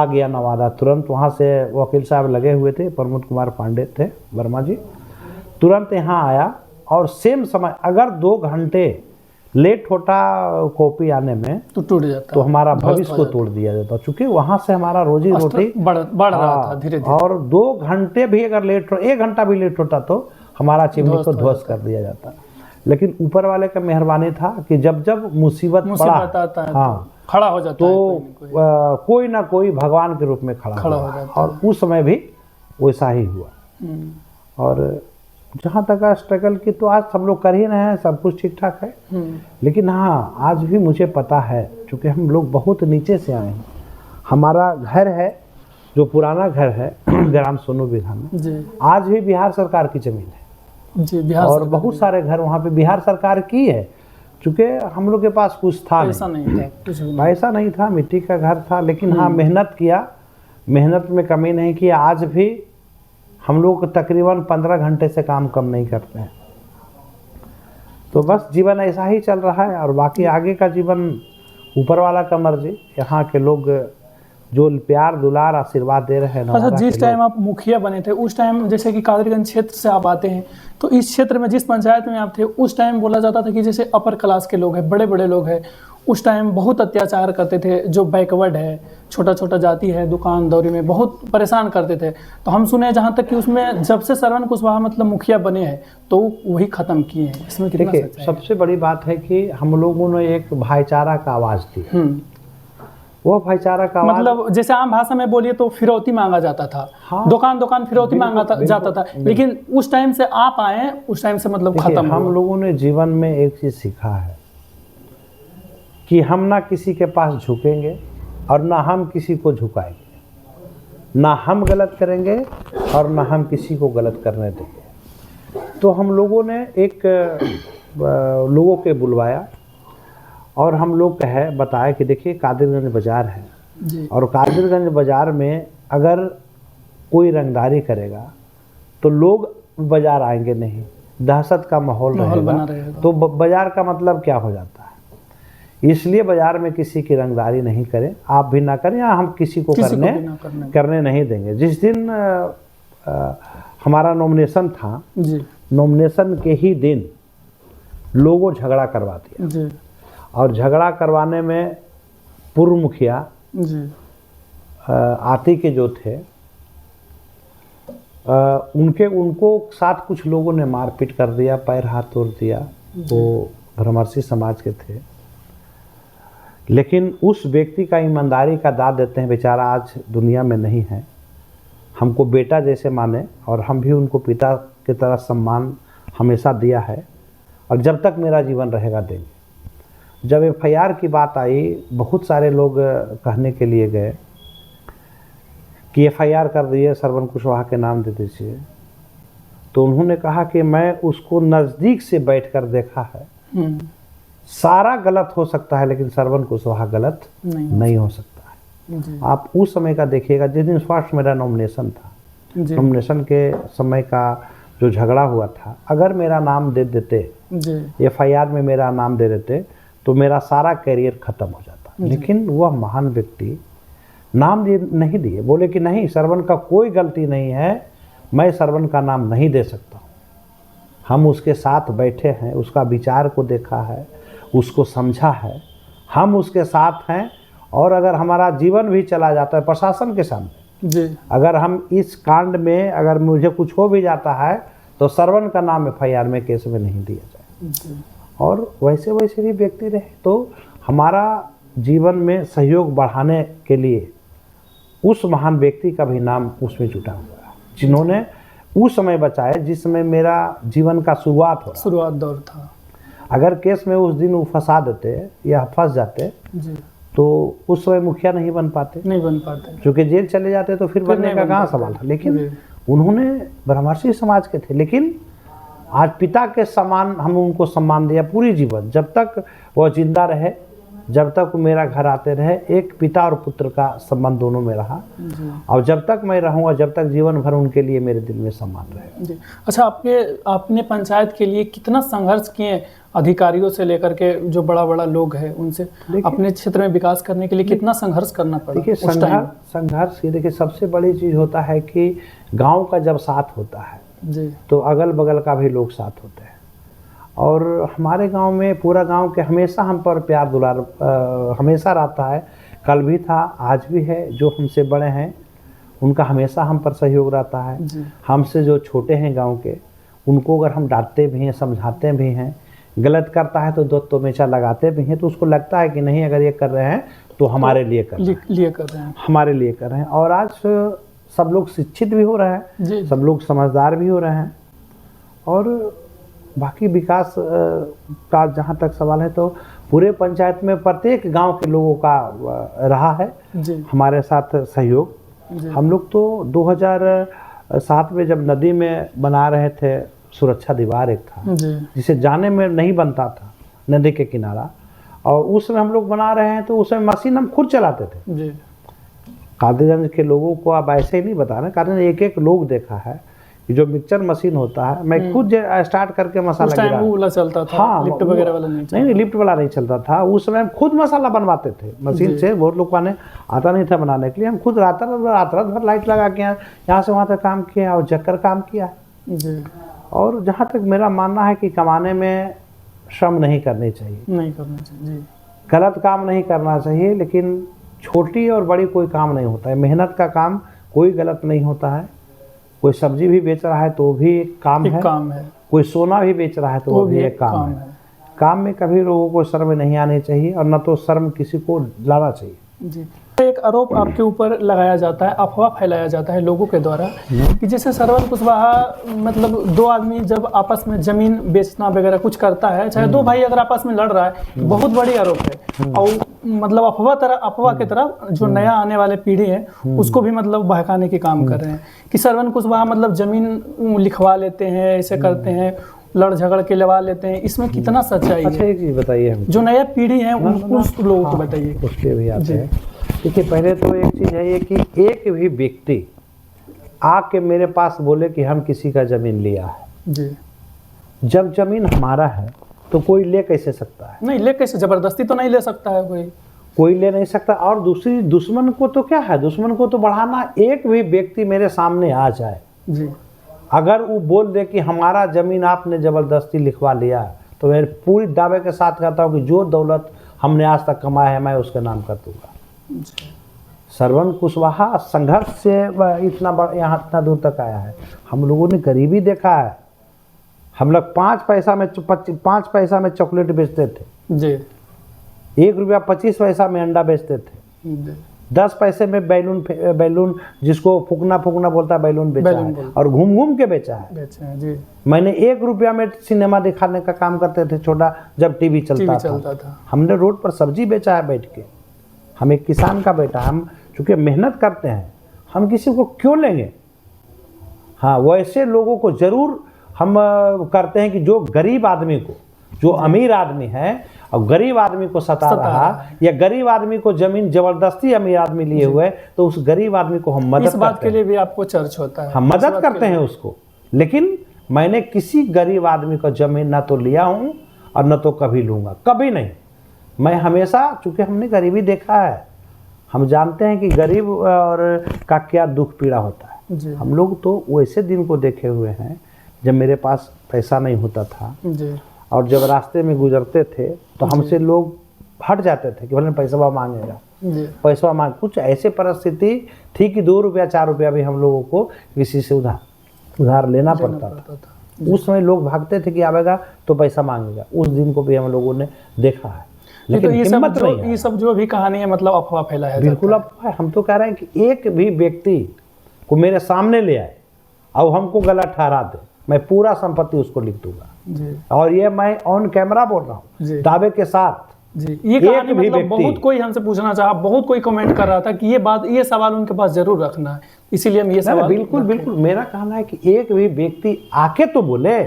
गया नवादा। तुरंत वहाँ से वकील साहब लगे हुए थे, प्रमोद कुमार पांडे थे वर्मा जी, तुरंत यहाँ आया और सेम समय, अगर 2 घंटे लेट होता कॉपी आने में तो टूट जाता, तो हमारा भविष्य को तोड़ दिया जाता, चूंकि वहाँ से हमारा रोजी रोटी बढ़ रहा था धीरे धीरे। और 2 घंटे भी अगर लेट हो, 1 घंटा भी लेट होता तो हमारा चिमनी को ध्वस्त कर दिया जाता। लेकिन ऊपर वाले का मेहरबानी था कि जब जब मुसीबत पड़ा आता है हाँ खड़ा हो जाता तो कोई ना कोई भगवान के रूप में खड़ा हो जाता, और उस समय भी वैसा ही हुआ। और जहाँ तक स्ट्रगल की तो आज सब लोग कर ही रहे हैं, सब कुछ ठीक ठाक है। लेकिन हाँ, आज भी मुझे पता है, क्योंकि हम लोग बहुत नीचे से आए हैं। हमारा घर है जो पुराना घर है ग्राम सोनू बिघा में, आज भी बिहार सरकार की जमीन है जी, बिहार और बहुत सारे घर वहाँ पे बिहार सरकार की है। चूँकि हम लोग के पास कुछ था पैसा नहीं था, मिट्टी का घर था। लेकिन हाँ, मेहनत किया, मेहनत में कमी नहीं की। आज भी हम लोग तकरीबन 15 घंटे से काम कम नहीं करते हैं। तो बस जीवन ऐसा ही चल रहा है, और बाकी आगे का जीवन ऊपर वाला का मर्जी। यहाँ के लोग जो प्यार दुलार आशीर्वाद दे रहे हैं। अच्छा, जिस टाइम आप मुखिया बने थे उस टाइम, जैसे कि कादरगंज क्षेत्र से आप आते हैं, तो इस क्षेत्र में जिस पंचायत में आप थे उस टाइम बोला जाता था कि जैसे अपर क्लास के लोग हैं, बड़े बड़े लोग हैं, उस टाइम बहुत अत्याचार करते थे। जो बैकवर्ड है, छोटा छोटा जाति है, दुकानदारी में बहुत परेशान करते थे। तो हम सुने जहाँ तक कि उसमें जब से श्रवण कुशवाहा मतलब मुखिया बने हैं तो वही ख़त्म किए हैं। इसमें कितना सच है? सबसे बड़ी बात है कि हम लोगों ने एक भाईचारा का आवाज़ दी। वो भाईचारा का मतलब जैसे आम भाषा में बोलिए तो फिरौती मांगा जाता था। हाँ, दुकान फिरौती मांगा जाता था। लेकिन उस टाइम से आप आए, उस टाइम से मतलब खत्म। हम लोगों ने जीवन में एक चीज़ सीखा है कि हम ना किसी के पास झुकेंगे और ना हम किसी को झुकाएंगे, ना हम गलत करेंगे और ना हम किसी को गलत करने देंगे। तो हम लोगों ने एक लोगों के बुलवाया और हम लोग बताया कि देखिए कादिरगंज बाज़ार है जी। और कादिरगंज बाज़ार में अगर कोई रंगदारी करेगा तो लोग बाज़ार आएंगे नहीं, दहशत का माहौल रहेगा। तो बाज़ार का मतलब क्या हो जाता है। इसलिए बाज़ार में किसी की रंगदारी नहीं करें, आप भी ना करें, या हम किसी को करने नहीं देंगे। जिस दिन हमारा नॉमिनेशन था जी, नॉमिनेशन के ही दिन लोगों झगड़ा करवा दिया जी। और झगड़ा करवाने में पूर्व मुखिया जी आती के जो थे उनको साथ कुछ लोगों ने मारपीट कर दिया, पैर हाथ तोड़ दिया। वो भ्रमर्षी समाज के थे। लेकिन उस व्यक्ति का ईमानदारी का दाद देते हैं, बेचारा आज दुनिया में नहीं है। हमको बेटा जैसे माने और हम भी उनको पिता की तरह सम्मान हमेशा दिया है और जब तक मेरा जीवन रहेगा देंगे। जब एफआईआर की बात आई, बहुत सारे लोग कहने के लिए गए कि एफआईआर कर दिए, श्रवण कुशवाहा के नाम दे दीजिए। तो उन्होंने कहा कि मैं उसको नज़दीक से बैठकर देखा है, सारा गलत हो सकता है लेकिन श्रवण कुशवाहा गलत नहीं हो सकता है। आप उस समय का देखिएगा, जिस दिन फर्स्ट मेरा नॉमिनेशन था, नॉमिनेशन के समय का जो झगड़ा हुआ था, अगर मेरा नाम दे देते, एफआईआर में मेरा नाम दे देते तो मेरा सारा कैरियर खत्म हो जाता। लेकिन वह महान व्यक्ति नाम नहीं दिए, बोले कि नहीं, श्रवण का कोई गलती नहीं है, मैं श्रवण का नाम नहीं दे सकता हूँ। हम उसके साथ बैठे हैं, उसका विचार को देखा है, उसको समझा है, हम उसके साथ हैं। और अगर हमारा जीवन भी चला जाता है प्रशासन के सामने, अगर हम इस कांड में अगर मुझे कुछ हो भी जाता है तो श्रवण का नाम एफआईआर में केस में नहीं दिया जाए। और वैसे वैसे भी व्यक्ति रहे तो हमारा जीवन में सहयोग बढ़ाने के लिए उस महान व्यक्ति का भी नाम उसमें जुटा हुआ है, जिन्होंने उस समय बचाया जिस समय मेरा जीवन का शुरुआत दौर था। अगर केस में उस दिन वो फंसा देते या फंस जाते तो उस समय मुखिया नहीं बन पाते क्योंकि जेल चले जाते तो फिर बनने का कहाँ सवाल था। लेकिन उन्होंने ब्रह्मर्षि समाज के थे, लेकिन आज पिता के समान हम उनको सम्मान दिया पूरी जीवन। जब तक वो जिंदा रहे, जब तक मेरा घर आते रहे, एक पिता और पुत्र का संबंध दोनों में रहा। और जब तक मैं रहूँगा, जब तक जीवन भर उनके लिए मेरे दिल में सम्मान रहे। अच्छा, आपने पंचायत के लिए कितना संघर्ष किए, अधिकारियों से लेकर के जो बड़ा बड़ा लोग हैं उनसे, अपने क्षेत्र में विकास करने के लिए कितना संघर्ष करना पड़ा? देखिए, संघर्ष ये देखिए सबसे बड़ी चीज़ होता है कि गाँव का जब साथ होता है तो अगल बगल का भी लोग साथ होते हैं। और हमारे गांव में पूरा गांव के हमेशा हम पर प्यार दुलार हमेशा रहता है। कल भी था, आज भी है। जो हमसे बड़े हैं उनका हमेशा हम पर सहयोग रहता है। हमसे जो छोटे हैं गांव के, उनको अगर हम डांटते भी हैं, समझाते भी हैं, गलत करता है तो दो तोमेचा लगाते भी हैं, तो उसको लगता है कि नहीं, अगर ये कर रहे हैं तो हमारे लिए कर रहे हैं, हमारे लिए कर रहे हैं। और आज सब लोग शिक्षित भी हो रहे हैं, सब लोग समझदार भी हो रहे हैं। और बाकी विकास का जहाँ तक सवाल है तो पूरे पंचायत में प्रत्येक गांव के लोगों का रहा है हमारे साथ सहयोग। हम लोग तो 2007 में जब नदी में बना रहे थे, सुरक्षा दीवार एक था जिसे जाने में नहीं बनता था नदी के किनारा, और उसमें हम लोग बना रहे हैं तो उसमें मशीन हम खुद चलाते थे। कादिरगंज के लोगों को आप ऐसे ही नहीं बता रहे, कारण एक एक लोग देखा है कि जो मिक्सचर मशीन होता है, मैं खुद स्टार्ट करके मसाला गिरा, वो चलता था। हाँ, लिफ्ट वगैरह वाला नहीं, लिफ्ट वाला नहीं चलता था। उस समय हम खुद मसाला बनवाते थे मशीन से। बहुत लोग ने आता नहीं था बनाने के लिए, हम खुद रात भर लाइट लगा के यहाँ से वहाँ तक काम किया और जगकर काम किया। और जहाँ तक मेरा मानना है कि कमाने में श्रम नहीं करनी चाहिए, गलत काम नहीं करना चाहिए, लेकिन छोटी और बड़ी कोई काम नहीं होता है। मेहनत का काम कोई गलत नहीं होता है। कोई सब्जी भी बेच रहा है तो भी एक काम है, कोई सोना भी बेच रहा है तो वो भी एक काम है। काम में कभी लोगों को शर्म नहीं आनी चाहिए और न तो शर्म किसी को लाना चाहिए। एक आरोप आपके ऊपर लगाया जाता है, अफवाह फैलाया जाता है लोगों के द्वारा कि जैसे श्रवण कुशवाहा, मतलब दो आदमी जब आपस में जमीन बेचना वगैरह कुछ करता है, चाहे दो भाई अगर आपस में लड़ रहा है, बहुत बड़ी आरोप है। और मतलब अफवाह की तरफ जो नया आने वाले पीढ़ी है उसको भी मतलब बहकाने के काम कर रहे हैं कि श्रवण कुशवाहा मतलब जमीन लिखवा लेते हैं, ऐसे करते हैं, लड़ झगड़ के लगा लेते हैं। इसमें कितना सच्चाई है? अच्छा, एक चीज़ बताइए, जो नया पीढ़ी है उस लोगों को बताइए। उसके भी आते हैं। देखिए, पहले तो एक चीज़ है ये कि एक भी व्यक्ति आके मेरे पास बोले कि हम किसी का ज़मीन लिया है, जब ज़मीन हमारा है तो कोई ले कैसे सकता है? नहीं ले कैसे, जबरदस्ती तो नहीं ले सकता है, कोई ले नहीं सकता। और दूसरी, दुश्मन को तो क्या है, दुश्मन को तो बढ़ाना। एक भी व्यक्ति मेरे सामने आ जाए, अगर वो बोल दे कि हमारा ज़मीन आपने ज़बरदस्ती लिखवा लिया, तो मैं पूरी दावे के साथ कहता हूँ कि जो दौलत हमने आज तक कमाया है मैं उसके नाम कर दूँगा। श्रवण कुशवाहा संघर्ष से यहाँ इतना दूर तक आया है। हम लोगों ने गरीबी देखा है। हम लोग 5 पैसा में चॉकलेट बेचते थे, 1 रुपया 25 पैसा में अंडा बेचते थे। 10 पैसे में बैलून जिसको फूकना फूकना बोलता है बैलून बेचा है, और घूम घूम के बेचा है जी। मैंने 1 रुपया में सिनेमा दिखाने का काम करते थे छोटा, जब टीवी चलता था। हमने रोड पर सब्जी बेचा है बैठ के। हम एक किसान का बेटा, हम चूँकि मेहनत करते हैं, हम किसी को क्यों लेंगे। हाँ, वैसे लोगों को ज़रूर हम करते हैं कि जो गरीब आदमी को, जो अमीर आदमी है और गरीब आदमी को सता रहा, या गरीब आदमी को जमीन जबरदस्ती अमीर आदमी लिए हुए, तो उस गरीब आदमी को हम मदद इस बात के लिए भी आपको चर्च होता है, हम मदद करते हैं उसको। लेकिन मैंने किसी गरीब आदमी को जमीन ना तो लिया हूँ और न तो कभी लूँगा, कभी नहीं। मैं हमेशा, चूँकि हमने गरीबी देखा है, हम जानते हैं कि गरीब और का क्या दुख पीड़ा होता है। हम लोग तो वैसे दिन को देखे हुए हैं जब मेरे पास पैसा नहीं होता था जी। और जब रास्ते में गुजरते थे तो हमसे लोग हट जाते थे कि भले पैसा मांगेगा, पैसा मांग। कुछ ऐसे परिस्थिति थी कि 2 रुपया 4 रुपया भी हम लोगों को किसी से उधार लेना पड़ता था। उस समय लोग भागते थे कि आवेगा तो पैसा मांगेगा। उस दिन को भी हम लोगों ने देखा है, लेकिन तो ये सब जो भी कहानी है, मतलब अफवाह फैलाया है। बिल्कुल अफवाह। हम तो कह रहे हैं कि एक भी व्यक्ति को मेरे सामने ले आए और हमको गलत ठहरा दे, मैं पूरा संपत्ति उसको लिख दूंगा जी। और ये मैं ऑन कैमरा बोल रहा हूँ, दावे के साथ जी। ये कहानी मतलब बहुत कोई हमसे पूछना चाहा, बहुत कोई कमेंट कर रहा था कि ये सवाल उनके पास जरूर रखना है, इसीलिए हम ये सवाल। बिल्कुल मेरा कहना है कि एक भी व्यक्ति आके तो बोले।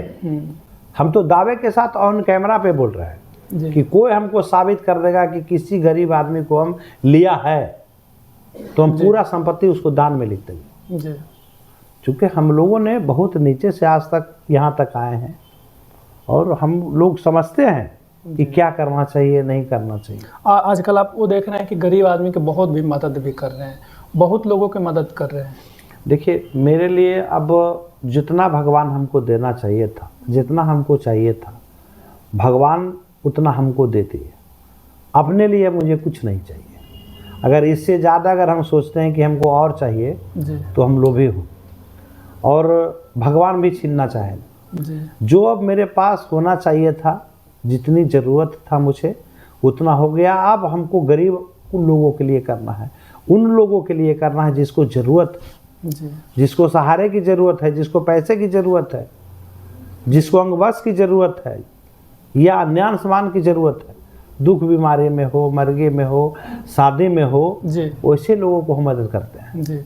हम तो दावे के साथ ऑन कैमरा पे बोल रहे हैं कि कोई हमको साबित कर देगा कि किसी गरीब आदमी को हम लिया है तो हम पूरा संपत्ति उसको दान में लिख देंगे। चूँकि हम लोगों ने बहुत नीचे से आज तक यहाँ तक आए हैं और हम लोग समझते हैं कि क्या करना चाहिए, नहीं करना चाहिए। आजकल आप वो देख रहे हैं कि गरीब आदमी की बहुत भी मदद भी कर रहे हैं, बहुत लोगों की मदद कर रहे हैं। देखिए, मेरे लिए अब जितना भगवान हमको देना चाहिए था, जितना हमको चाहिए था, भगवान उतना हमको देते हैं। अपने लिए मुझे कुछ नहीं चाहिए। अगर इससे ज़्यादा अगर हम सोचते हैं कि हमको और चाहिए तो हम लोभी हो, और भगवान भी छीनना चाहे। जो अब मेरे पास होना चाहिए था, जितनी ज़रूरत था मुझे, उतना हो गया। अब हमको गरीब उन लोगों के लिए करना है, उन लोगों के लिए करना है जिसको ज़रूरत है, जिसको सहारे की ज़रूरत है, जिसको पैसे की ज़रूरत है, जिसको अंगवश की ज़रूरत है या अन्य सामान की ज़रूरत है। दुख बीमारी में हो, मरगे में हो, शादी में हो, वैसे लोगों को हम मदद करते हैं जी।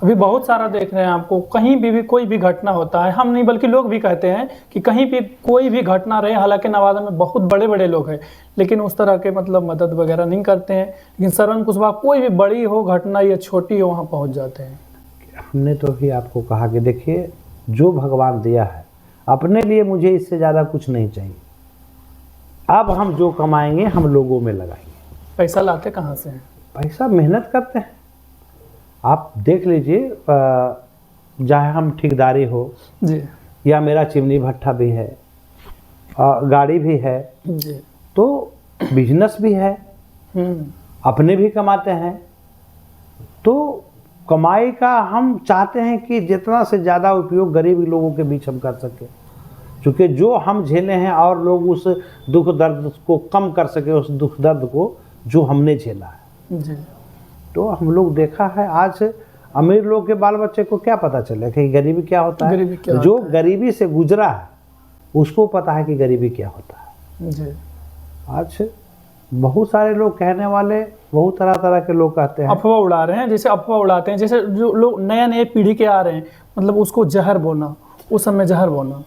अभी बहुत सारा देख रहे हैं आपको, कहीं भी कोई भी घटना होता है, हम नहीं बल्कि लोग भी कहते हैं कि कहीं भी कोई भी घटना रहे, हालांकि नवादा में बहुत बड़े बड़े लोग हैं, लेकिन उस तरह के मतलब मदद वगैरह नहीं करते हैं। लेकिन श्रवण कुशवाहा कोई भी बड़ी हो घटना या छोटी हो, वहाँ पहुँच जाते हैं। हमने तो भी आपको कहा कि देखिए, जो भगवान दिया है, अपने लिए मुझे इससे ज़्यादा कुछ नहीं चाहिए। अब हम जो कमाएंगे हम लोगों में लगाएंगे। पैसा लाते कहाँ से हैं? पैसा मेहनत करते हैं। आप देख लीजिए, चाहे हम ठेकेदारी हो जी, या मेरा चिमनी भट्ठा भी है, गाड़ी भी है जी, तो बिजनेस भी है, अपने भी कमाते हैं। तो कमाई का हम चाहते हैं कि जितना से ज़्यादा उपयोग गरीब लोगों के बीच हम कर सकें, क्योंकि जो हम झेले हैं और लोग उस दुख दर्द को कम कर सके, उस दुख दर्द को जो हमने झेला है जी। तो हम लोग देखा है, आज अमीर लोग के बाल बच्चे को क्या पता चले कि गरीबी क्या होता है। जो गरीबी से गुजरा है उसको पता है कि गरीबी क्या होता है जी। आज बहुत सारे लोग कहने वाले, बहुत तरह तरह के लोग कहते हैं, अफवाह उड़ा रहे हैं। जैसे अफवाह उड़ाते हैं, जैसे जो लोग नए पीढ़ी के आ रहे हैं, मतलब उसको जहर बोलना, उस समय जहर बोलना,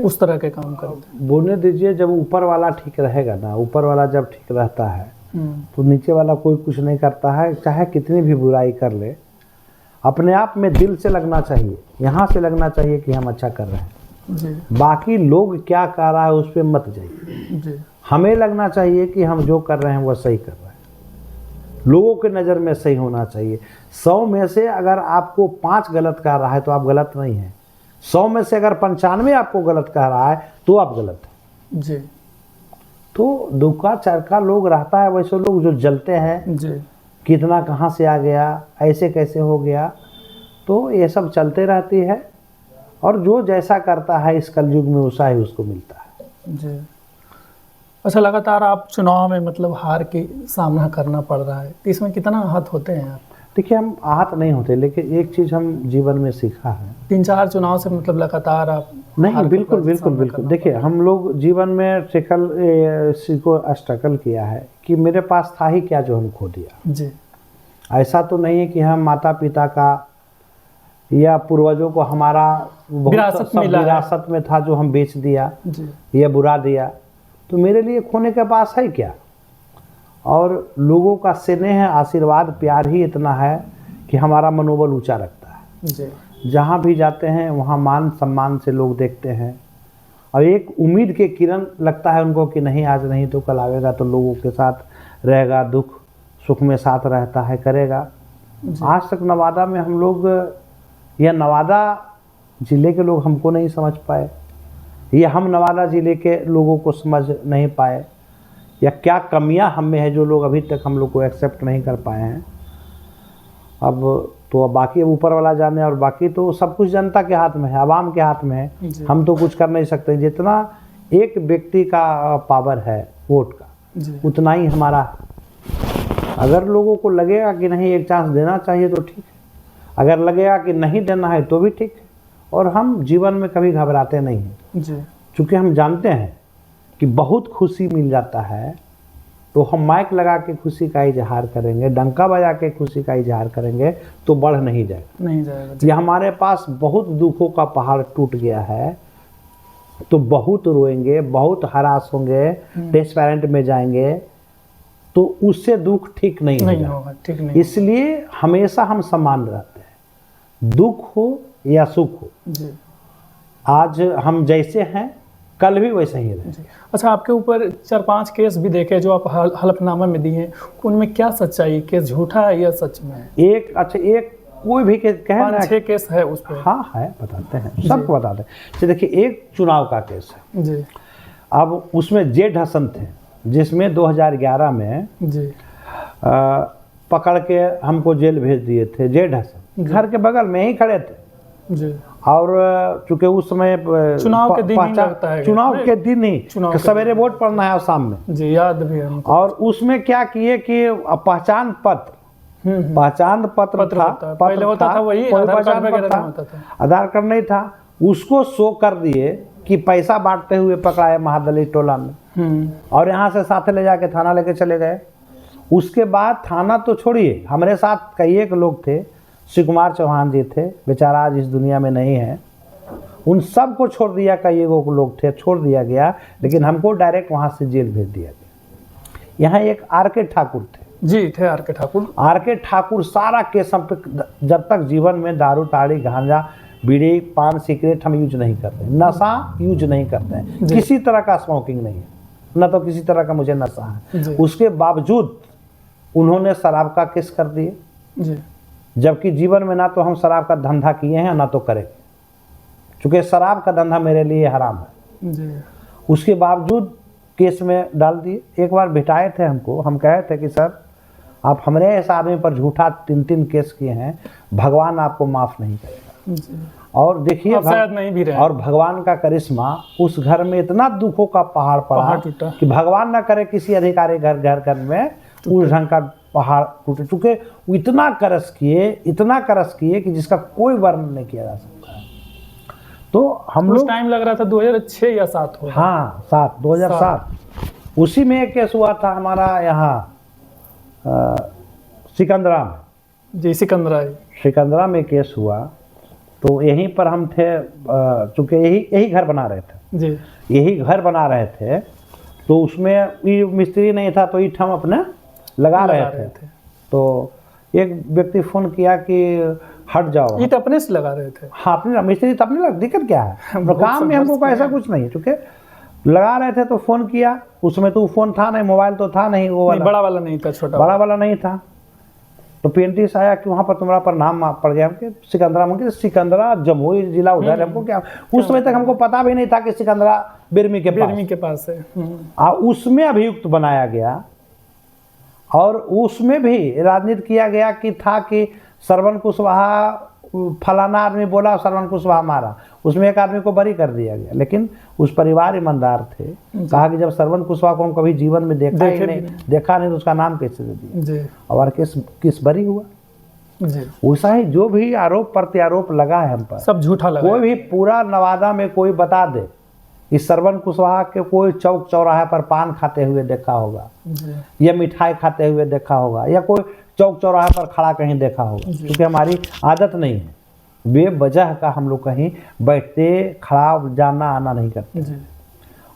उस तरह के काम करते हैं। बोलने दीजिए, जब ऊपर वाला ठीक रहेगा ना, ऊपर वाला जब ठीक रहता है तो नीचे वाला कोई कुछ नहीं करता है। चाहे कितनी भी बुराई कर ले, अपने आप में दिल से लगना चाहिए, यहाँ से लगना चाहिए कि हम अच्छा कर रहे हैं जी। बाकी लोग क्या कर रहा है उस पर मत जाइए जी। हमें लगना चाहिए कि हम जो कर रहे हैं वह सही कर रहे हैं। लोगों के नज़र में सही होना चाहिए। 100 में से अगर आपको 5 गलत कह रहा है तो आप गलत नहीं हैं। 100 में से अगर 95 आपको गलत कह रहा है तो आप गलत हैं जी। तो दुखा चरका लोग रहता है, वैसे लोग जो जलते हैं जी, कितना कहाँ से आ गया, ऐसे कैसे हो गया, तो ये सब चलते रहती है। और जो जैसा करता है इस कलयुग में वैसा ही उसको मिलता है जी। अच्छा, लगातार आप चुनाव में मतलब हार के सामना करना पड़ रहा है, तो इसमें कितना आहत होते हैं आप? देखिए, हम आहत नहीं होते, लेकिन एक चीज़ हम जीवन में सीखा है। 3-4 चुनाव से मतलब लगातार आप नहीं, हार का बिल्कुल बिल्कुल सामना बिल्कुल। करना देखिए, पड़ हम लोग जीवन में को स्ट्रगल किया है कि मेरे पास था ही क्या जो हम खो दिया। रहा है। जी ऐसा तो नहीं है कि हम माता पिता का या पूर्वजों को हमारा बहुत विरासत सब मिला है। विरासत में था जो हम बेच दिया जी या बुरा दिया, तो मेरे लिए खोने के पास है क्या। और लोगों का स्नेह, आशीर्वाद, प्यार ही इतना है कि हमारा मनोबल ऊंचा रखता है। जी जहाँ भी जाते हैं वहाँ मान सम्मान से लोग देखते हैं, और एक उम्मीद के किरण लगता है उनको कि नहीं, आज नहीं तो कल आवेगा, तो लोगों के साथ रहेगा, दुख सुख में साथ रहता है, करेगा। आज तक नवादा में हम लोग या नवादा ज़िले के लोग हमको नहीं समझ पाए, या हम नवादा ज़िले के लोगों को समझ नहीं पाए, या क्या कमियां हम में है जो लोग अभी तक हम लोग को एक्सेप्ट नहीं कर पाए हैं। अब तो बाकी ऊपर वाला जाने, और बाकी तो सब कुछ जनता के हाथ में है, आवाम के हाथ में है। हम तो कुछ कर नहीं सकते। जितना एक व्यक्ति का पावर है वोट का, उतना ही हमारा। अगर लोगों को लगेगा कि नहीं, एक चांस देना चाहिए तो ठीक है, अगर लगेगा कि नहीं देना है तो भी ठीक है। और हम जीवन में कभी घबराते नहीं हैं, क्योंकि हम जानते हैं कि बहुत खुशी मिल जाता है तो हम माइक लगा के खुशी का इजहार करेंगे, डंका बजा के खुशी का इजहार करेंगे तो बढ़ नहीं जाएगा। ये हमारे पास बहुत दुखों का पहाड़ टूट गया है, तो बहुत रोएंगे, बहुत हरास होंगे, ट्रांसपेरेंट में जाएंगे, तो उससे दुख ठीक नहीं होगा। ठीक नहीं। इसलिए हमेशा हम समान रहते हैं, दुख हो या सुख हो। आज हम जैसे हैं कल भी वैसे ही रहे। अच्छा, आपके ऊपर 4-5 केस भी देखे जो आप हलफनामा में दिए हैं, उनमें क्या सच्चाई, केस झूठा है या सच में है? एक कोई भी केस कहे ना, 5-6 केस है उस पर। हाँ है, बताते हैं, सबको बताते हैं। तो देखिए, एक चुनाव का केस है जी। अब उसमें जेड हसन थे, जिसमें 2011 में जी पकड़ के हमको जेल भेज दिए थे। जेड हसन घर के बगल में ही खड़े थे जी। और चूंकि उस समय चुनाव के दिन ही लगता है, चुनाव के दिन ही सवेरे वोट पड़ना है और शाम में। जी, याद भी है हमको। और उसमें क्या किए कि पहचान पत्र था, पहले होता था वही, आधार कार्ड वगैरह नहीं होता था। आधार कार्ड नहीं था, उसको शो कर दिए कि पैसा बांटते हुए पकड़ाए महादलित टोला में, और यहाँ से साथ ले जाके थाना लेके चले गए। उसके बाद थाना तो छोड़िए, हमारे साथ कई एक लोग थे, शिव कुमार चौहान जी थे, बेचारा आज इस दुनिया में नहीं है, उन सब को छोड़ दिया। कई एक लोग थे, छोड़ दिया गया, लेकिन हमको डायरेक्ट वहाँ से जेल भेज दिया गया। यहाँ एक आर.के. ठाकुर थे। जी थे आर.के. ठाकुर। आर.के. ठाकुर सारा केस हम पे, जब तक जीवन में दारू ताड़ी गांजा बीड़ी पान सिगरेट हम यूज नहीं करते, नशा यूज नहीं करते हैं, किसी तरह का स्मोकिंग नहीं है, न तो किसी तरह का मुझे नशा है। उसके बावजूद उन्होंने शराब का केस कर दिए, जबकि जीवन में ना तो हम शराब का धंधा किए हैं ना तो करें, चूँकि शराब का धंधा मेरे लिए हराम है। उसके बावजूद केस में डाल दिए। एक बार बिठाए थे हमको, हम कहे थे कि सर आप हमारे इस आदमी पर झूठा 3 केस किए हैं, भगवान आपको माफ़ नहीं करेगा। और देखिए शायद नहीं भी रहे। और भगवान का करिश्मा, उस घर में इतना दुखों का पहाड़ पड़ा कि भगवान ना करे किसी अधिकारी घर में उस ढंग का पहाड़ टूटे। चुके इतना करस किए कि जिसका कोई वर्णन नहीं किया जा सकता है। तो हम लोग टाइम लग रहा था 2006 या 7 हो। हाँ 2007। उसी में एक केस हुआ था हमारा यहाँ सिकंदरा में। जी, सिकंदरा में केस हुआ, तो यहीं पर हम थे, चूँकि यही घर बना रहे थे जी, यही घर बना रहे थे। तो उसमें मिस्त्री नहीं था, तो ईंट हम अपने लगा रहे थे। तो एक व्यक्ति फ़ोन किया कि हट जाओ। ईंट अपने से लगा रहे थे? हाँ, अपने मिस्त्री तो अपने लग, दिक्कत क्या है, काम में हमको ऐसा कुछ नहीं है, चूँकि लगा रहे थे। तो फ़ोन किया, उसमें तो फ़ोन था नहीं, मोबाइल तो था नहीं, वो वाला बड़ा वाला नहीं था, छोटा बड़ा वाला नहीं था। तो PNT से आया कि वहाँ पर तुम्हारा पर नाम पड़ गया हमके सिकंदरा में। सिकंदरा जमुई जिला उधर, हमको क्या उस समय तक हमको पता भी नहीं था कि सिकंदरा बिरमी के पास है। उसमें अभियुक्त बनाया गया, और उसमें भी राजनीति किया गया कि था कि श्रवण कुशवाहा फलाना आदमी बोला श्रवण कुशवाहा मारा, उसमें एक आदमी को बरी कर दिया गया, लेकिन उस परिवार ईमानदार थे। कहा कि जब श्रवण कुशवाहा को हम कभी जीवन में देखा नहीं तो उसका नाम कैसे दे दिया, और किस बरी हुआ। वैसा ही जो भी आरोप प्रत्यारोप लगा है हम पर, सब झूठा लगा। कोई भी पूरा नवादा में कोई बता दे इस श्रवण कुशवाहा के कोई चौक चौराहे पर पान खाते हुए देखा होगा, या मिठाई खाते हुए देखा होगा, या कोई चौक चौराहे पर खड़ा कहीं देखा होगा, क्योंकि हमारी आदत नहीं है। बेवजह का हम लोग कहीं बैठते खड़ा जाना आना नहीं करते।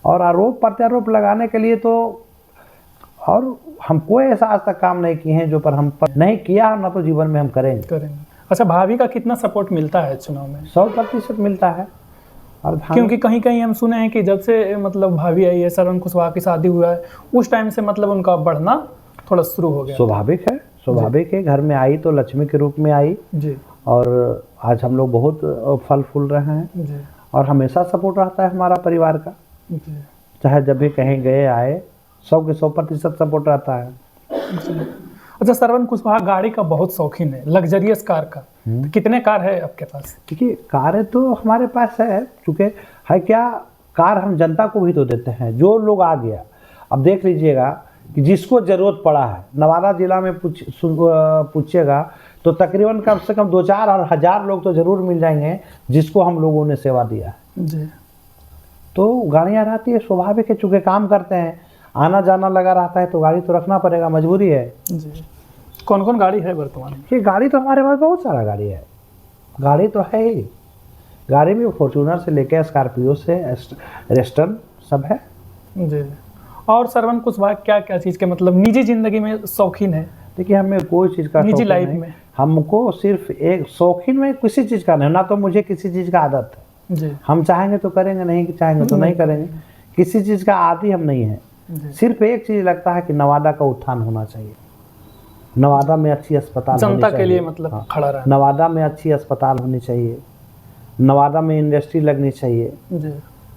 और आरोप प्रत्यारोप लगाने के लिए तो, और हम कोई ऐसा आज तक काम नहीं किए हैं जो पर हम पर नहीं किया, ना तो जीवन में हम करेंगे। अच्छा, भाभी का कितना सपोर्ट मिलता है चुनाव में? 100% मिलता है। और क्योंकि कहीं कहीं हम सुने हैं कि जब से मतलब भाभी आई है, श्रवण कुशवाहा की शादी हुआ है, उस टाइम से मतलब उनका बढ़ना थोड़ा शुरू हो गया। स्वाभाविक है, स्वाभाविक है। घर में आई तो लक्ष्मी के रूप में आई जी, और आज हम लोग बहुत फल फूल रहे हैं जी। और हमेशा सपोर्ट रहता है हमारा परिवार का जी। चाहे जब भी कहीं गए आए 100 के 100% सपोर्ट रहता है जी। अच्छा, श्रवण कुशवाहा गाड़ी का बहुत शौकीन है, लग्जरियस कार का। तो कितने कार है आपके पास? देखिए, कार तो हमारे पास है, चूँकि है क्या, कार हम जनता को भी तो देते हैं। जो लोग आ गया, अब देख लीजिएगा कि जिसको ज़रूरत पड़ा है, नवादा जिला में पूछिएगा तो तकरीबन कम से कम 2-4 और हज़ार लोग तो ज़रूर मिल जाएंगे जिसको हम लोगों ने सेवा दिया है जी। तो गाड़ियाँ रहती है, स्वाभाविक है, चूँकि काम करते हैं, आना जाना लगा रहता है, तो गाड़ी तो रखना पड़ेगा, मजबूरी है जी। कौन कौन गाड़ी है वर्तमान में? ये गाड़ी तो हमारे पास बहुत सारा गाड़ी है, गाड़ी तो है ही। गाड़ी में फॉर्च्यूनर से लेकर स्कॉर्पियो से रेस्टन सब है जी। और श्रवण कुशवाहा क्या क्या चीज़ के मतलब निजी जिंदगी में शौकीन है? देखिए, हमें कोई चीज़ का निजी लाइफ में, हमको सिर्फ एक शौकीन में किसी चीज़ का नहीं, ना तो मुझे किसी चीज़ का आदत है जी। हम चाहेंगे तो करेंगे, नहीं चाहेंगे तो नहीं करेंगे, किसी चीज़ का आदी हम नहीं है। सिर्फ एक चीज़ लगता है कि नवादा का उत्थान होना चाहिए, नवादा में अच्छी अस्पताल जनता के लिए मतलब खड़ा रहा, नवादा में अच्छी अस्पताल होनी चाहिए, नवादा में इंडस्ट्री लगनी चाहिए जी।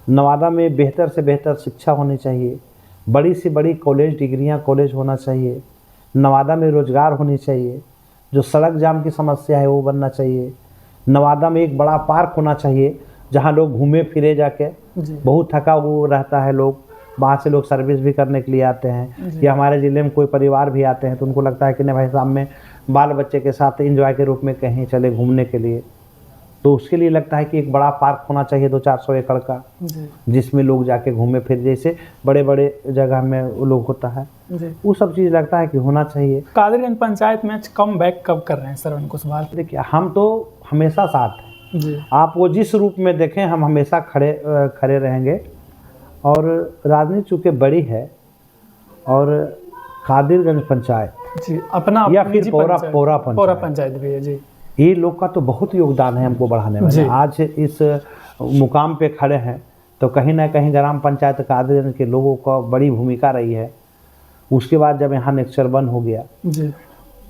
नवादा में बेहतर से बेहतर शिक्षा होनी चाहिए, बड़ी से बड़ी कॉलेज डिग्रियां कॉलेज होना चाहिए, नवादा में रोजगार होनी चाहिए, जो सड़क जाम की समस्या है वो बनना चाहिए, नवादा में एक बड़ा पार्क होना चाहिए जहां लोग घूमे फिरे जाके, बहुत थका हुआ रहता है लोग, वहाँ से लोग सर्विस भी करने के लिए आते हैं, या हमारे ज़िले में कोई परिवार भी आते हैं तो उनको लगता है कि नहीं भाई साहब में बाल बच्चे के साथ एंजॉय के रूप में कहीं चले घूमने के लिए, तो उसके लिए लगता है कि एक बड़ा पार्क होना चाहिए 200-400 एकड़ का, जिसमें लोग जाके घूमे फिर, जैसे बड़े बड़े जगह में वो लोग होता है, वो सब चीज़ लगता है कि होना चाहिए। कादिरगंज पंचायत में कम बैक कब कर रहे हैं श्रवण कुशवाहा? देखिए, हम तो हमेशा साथ हैं जी। आप वो जिस रूप में देखें, हम हमेशा खड़े रहेंगे। और राजनीति चूँकि बड़ी है, और कादिरगंज पंचायत जी अपना या फिर पौरा पंचायत भी है जी, ये लोग का तो बहुत योगदान है हमको बढ़ाने में। आज इस मुकाम पे खड़े हैं तो कहीं ना कहीं ग्राम पंचायत कादिरगंज के लोगों का बड़ी भूमिका रही है। उसके बाद जब यहाँ नेक्चर बन हो गया जी,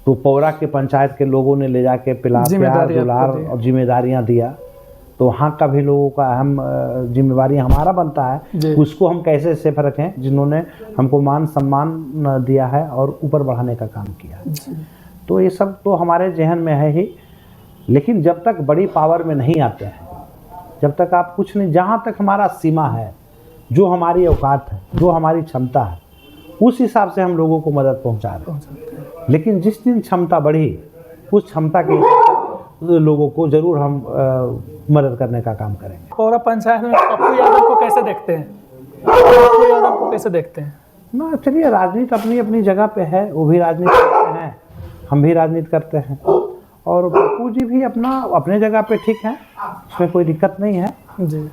तो पौरा के पंचायत के लोगों ने ले जाके प्यार दुलार और जिम्मेदारियाँ दिया, तो वहाँ का भी लोगों का अहम जिम्मेवारी हमारा बनता है, उसको हम कैसे सेफ रखें, जिन्होंने हमको मान सम्मान दिया है और ऊपर बढ़ाने का काम किया। तो ये सब तो हमारे जहन में है ही, लेकिन जब तक बड़ी पावर में नहीं आते हैं, जब तक आप कुछ नहीं, जहाँ तक हमारा सीमा है, जो हमारी औकात है, जो हमारी क्षमता है, उस हिसाब से हम लोगों को मदद पहुँचा रहे हैं। लेकिन जिस दिन क्षमता बढ़ी, उस क्षमता के लोगों को जरूर हम मदद करने का काम करेंगे। पौरा पंचायत में पप्पू यादव को कैसे देखते हैं? पप्पू यादव को कैसे देखते हैं? ना, चलिए, राजनीति अपनी अपनी जगह पे है, वो भी राजनीति करते हैं, हम भी राजनीति करते हैं, और पप्पू जी भी अपने जगह पे ठीक है, उसमें कोई दिक्कत नहीं है जी।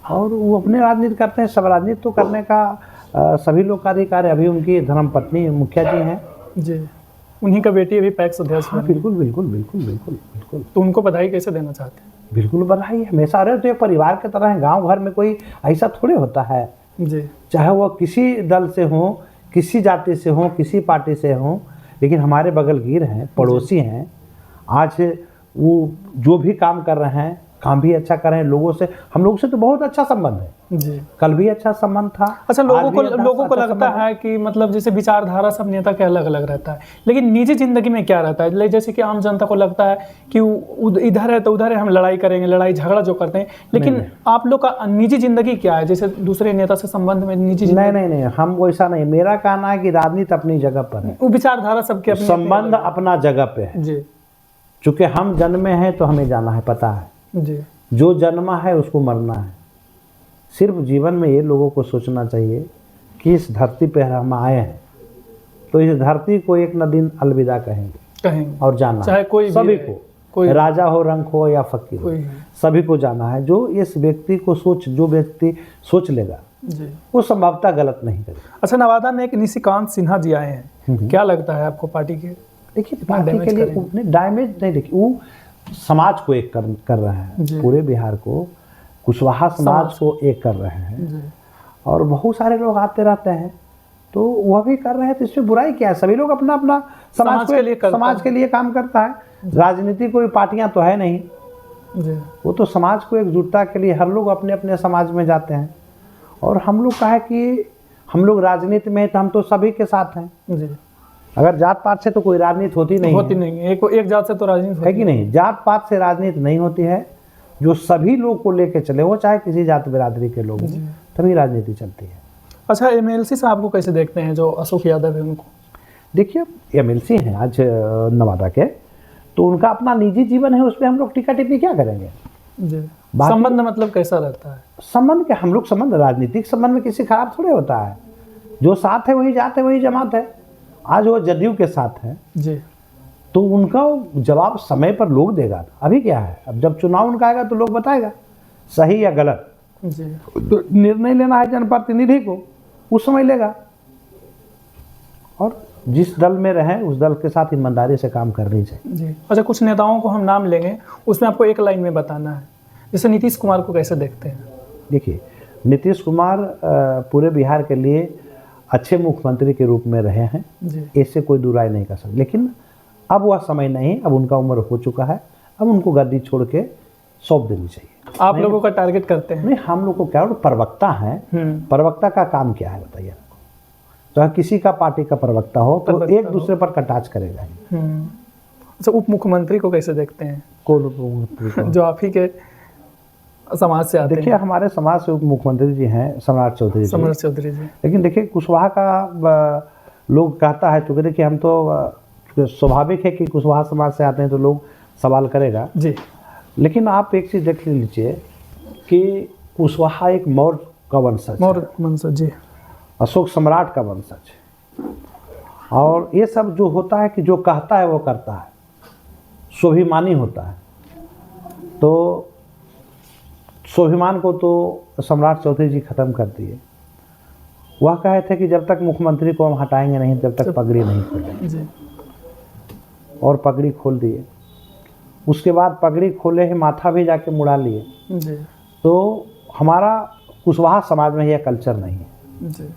और वो अपने राजनीति करते हैं, सब राजनीति तो करने का सभी लोग का अधिकार है। अभी उनकी धर्मपत्नी मुखिया जी हैं जी, उन्हीं का बेटी अभी पैक्स अध्यक्ष है। बिल्कुल बिल्कुल बिल्कुल बिल्कुल बिल्कुल। तो उनको बधाई कैसे देना चाहते हैं? बिल्कुल बधाई, हमेशा रहे तो एक परिवार की तरह है। गांव घर में कोई ऐसा थोड़े होता है जी, चाहे वो किसी दल से हो, किसी जाति से हो, किसी पार्टी से हो, लेकिन हमारे बगलगीर हैं, पड़ोसी हैं। आज वो जो भी काम कर रहे हैं, काम भी अच्छा कर रहे हैं, लोगों से, हम लोगों से तो बहुत अच्छा संबंध है जी। कल भी अच्छा संबंध था। अच्छा, आज लोगों भी अच्छा को लगता संबंध है कि मतलब जैसे विचारधारा सब नेता के अलग अलग रहता है, लेकिन निजी जिंदगी में क्या रहता है? जैसे कि आम जनता को लगता है कि इधर है तो उधर है, हम लड़ाई करेंगे, लड़ाई झगड़ा जो करते हैं, लेकिन आप लोग का निजी जिंदगी क्या है? जैसे दूसरे नेता से संबंध में निजी नहीं नहीं नहीं, हम वैसा नहीं, मेरा कहना है कि राजनीति अपनी जगह पर है, वो विचारधारा सबके अपनी संबंध अपना जगह पे है। जी चूंकि हम जन्मे हैं तो हमें जाना है, पता है जी जो जन्मा है उसको मरना है। सिर्फ जीवन में ये लोगों को सोचना चाहिए कि इस धरती पे हम आए हैं तो इस धरती को एक न दिन अलविदा कहेंगे और जाना चाहे है। कोई सभी भी को, कोई राजा हो, रंक हो या फकीर हो, सभी को जाना है। जो इस व्यक्ति को जो व्यक्ति सोच लेगा जी, वो संभवतः गलत नहीं करेगा। अच्छा, नवादा में एक निशिकांत सिन्हा जी आए हैं, क्या लगता है आपको पार्टी के? देखिए पार्टी के लिए डैमेज नहीं, देखिए वो समाज को एक कर रहे हैं, पूरे बिहार को, कुशवाहा समाज को एक कर रहे हैं, और बहुत सारे लोग आते रहते हैं तो वह भी कर रहे हैं, तो इसमें बुराई क्या है? सभी लोग अपना अपना समाज के लिए काम करता है। राजनीति कोई पार्टियां तो है नहीं, वो तो समाज को एकजुटता के लिए हर लोग अपने अपने समाज में जाते हैं। और हम लोग का है कि हम लोग राजनीति में तो हम तो सभी के साथ हैं जी। अगर जात पात से तो कोई राजनीति होती नहीं है। एक जात से तो राजनीति है कि नहीं? जात पात से राजनीति नहीं होती है, जो सभी लोग को लेके चले, वो चाहे किसी जात बिरादरी के लोग, तभी राजनीति चलती है। अच्छा, एमएलसी साहब को कैसे देखते हैं जो अशोक यादव है उनको? देखिए एमएलसी हैं आज नवादा के, तो उनका अपना निजी जीवन है, उसमें हम लोग टीका टिप्पणी क्या करेंगे? संबंध मतलब कैसा रहता है? संबंध के हम लोग संबंध, राजनीतिक संबंध में किसी खराब थोड़े होता है। जो साथ है वही जात है, वही जमात है। आज वो जदयू के साथ है जी, तो उनका जवाब समय पर लोग देगा। अभी क्या है, अब जब चुनाव उनका आएगा तो लोग बताएगा सही या गलत जी। तो निर्णय लेना है जनप्रतिनिधि को, उस समय लेगा। और जिस दल में रहे उस दल के साथ ईमानदारी से काम करनी चाहिए। जी। अच्छा, कुछ नेताओं को हम नाम लेंगे, उसमें आपको एक लाइन में बताना है। जैसे नीतीश कुमार को कैसे देखते हैं? देखिए नीतीश कुमार पूरे बिहार के लिए अच्छे मुख्यमंत्री के रूप में रहे हैं, इससे कोई दुराई नहीं कर सकते। लेकिन अब वह समय नहीं, अब उनका उम्र हो चुका है, अब उनको गद्दी छोड़ के सौंप देनी चाहिए। आप लोगों का टारगेट करते हैं? नहीं, हम लोग को क्या, प्रवक्ता हैं, प्रवक्ता का काम क्या है बताइए आपको? तो किसी का पार्टी का प्रवक्ता हो तो एक दूसरे पर कटाच करेगा। अच्छा, उप मुख्यमंत्री को कैसे देखते हैं? कौन उप मुख्यमंत्री? जो आप ही के समाज से आते हैं। देखिए हमारे समाज से उप मुख्यमंत्री जी हैं सम्राट चौधरी जी। लेकिन देखिए कुशवाहा का लोग कहता है, चूँकि देखिए हम तो स्वाभाविक है कि कुशवाहा समाज से आते हैं तो लोग सवाल करेगा जी। लेकिन आप एक चीज़ देख लीजिए कि कुशवाहा एक मौर्य का वंशज जी, अशोक सम्राट का वंशज, और ये सब जो होता है कि जो कहता है वो करता है, स्वाभिमानी होता है। तो स्वाभिमान को तो सम्राट चौधरी जी खत्म कर दिए। वह कहे थे कि जब तक मुख्यमंत्री को हम हटाएंगे नहीं तब तक पगड़ी नहीं खोलेंगे, और पगड़ी खोल दिए। उसके बाद पगड़ी खोले ही माथा भी जाके मुड़ा लिए। तो हमारा कुशवाहा समाज में यह कल्चर नहीं है,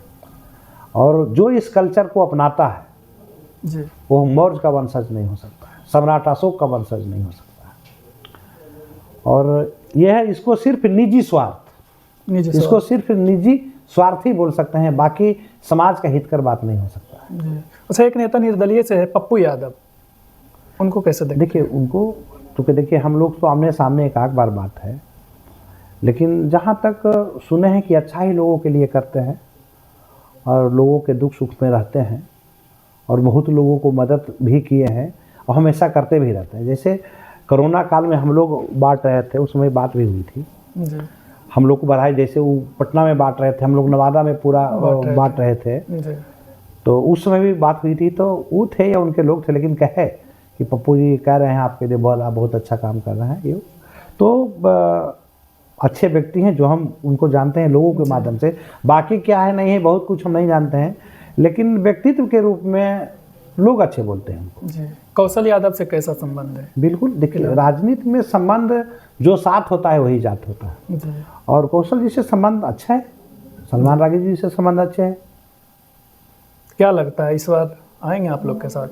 और जो इस कल्चर को अपनाता है वो मौर्य का वंशज नहीं हो सकता है, सम्राट अशोक का वंशज नहीं हो सकता है। और यह है, इसको सिर्फ निजी स्वार्थ, इसको सिर्फ निजी स्वार्थी बोल सकते हैं, बाकी समाज का हितकर बात नहीं हो सकता है। अच्छा, एक नेता निर्दलीय से है पप्पू यादव, उनको कैसे देखिए? उनको क्योंकि देखिए हम लोग तो आमने सामने एक आध बार बात है, लेकिन जहाँ तक सुने हैं कि अच्छा ही लोगों के लिए करते हैं और लोगों के दुख सुख में रहते हैं, और बहुत लोगों को मदद भी किए हैं और हमेशा करते भी रहते हैं। जैसे कोरोना काल में हम लोग बांट रहे थे, उस समय बात भी हुई थी जी। हम लोग को बधाई, जैसे वो पटना में बांट रहे थे, हम लोग नवादा में पूरा बांट रहे थे जी। तो उस समय भी बात हुई थी। तो वो थे या उनके लोग थे, लेकिन कहे कि पप्पू जी कह रहे हैं आपके लिए बहुत अच्छा काम कर रहे हैं, ये तो अच्छे व्यक्ति हैं जो हम उनको जानते हैं लोगों के माध्यम से। बाकी क्या है नहीं है बहुत कुछ हम नहीं जानते हैं, लेकिन व्यक्तित्व के रूप में लोग अच्छे बोलते हैं उनको जी। कौशल यादव से कैसा संबंध है? बिल्कुल, देखिए राजनीति में संबंध जो साथ होता है वही जात होता है जी। और कौशल जी से संबंध अच्छा है, सलमान रागी जी से संबंध अच्छे हैं। क्या लगता है इस बार आएंगे आप लोग के साथ?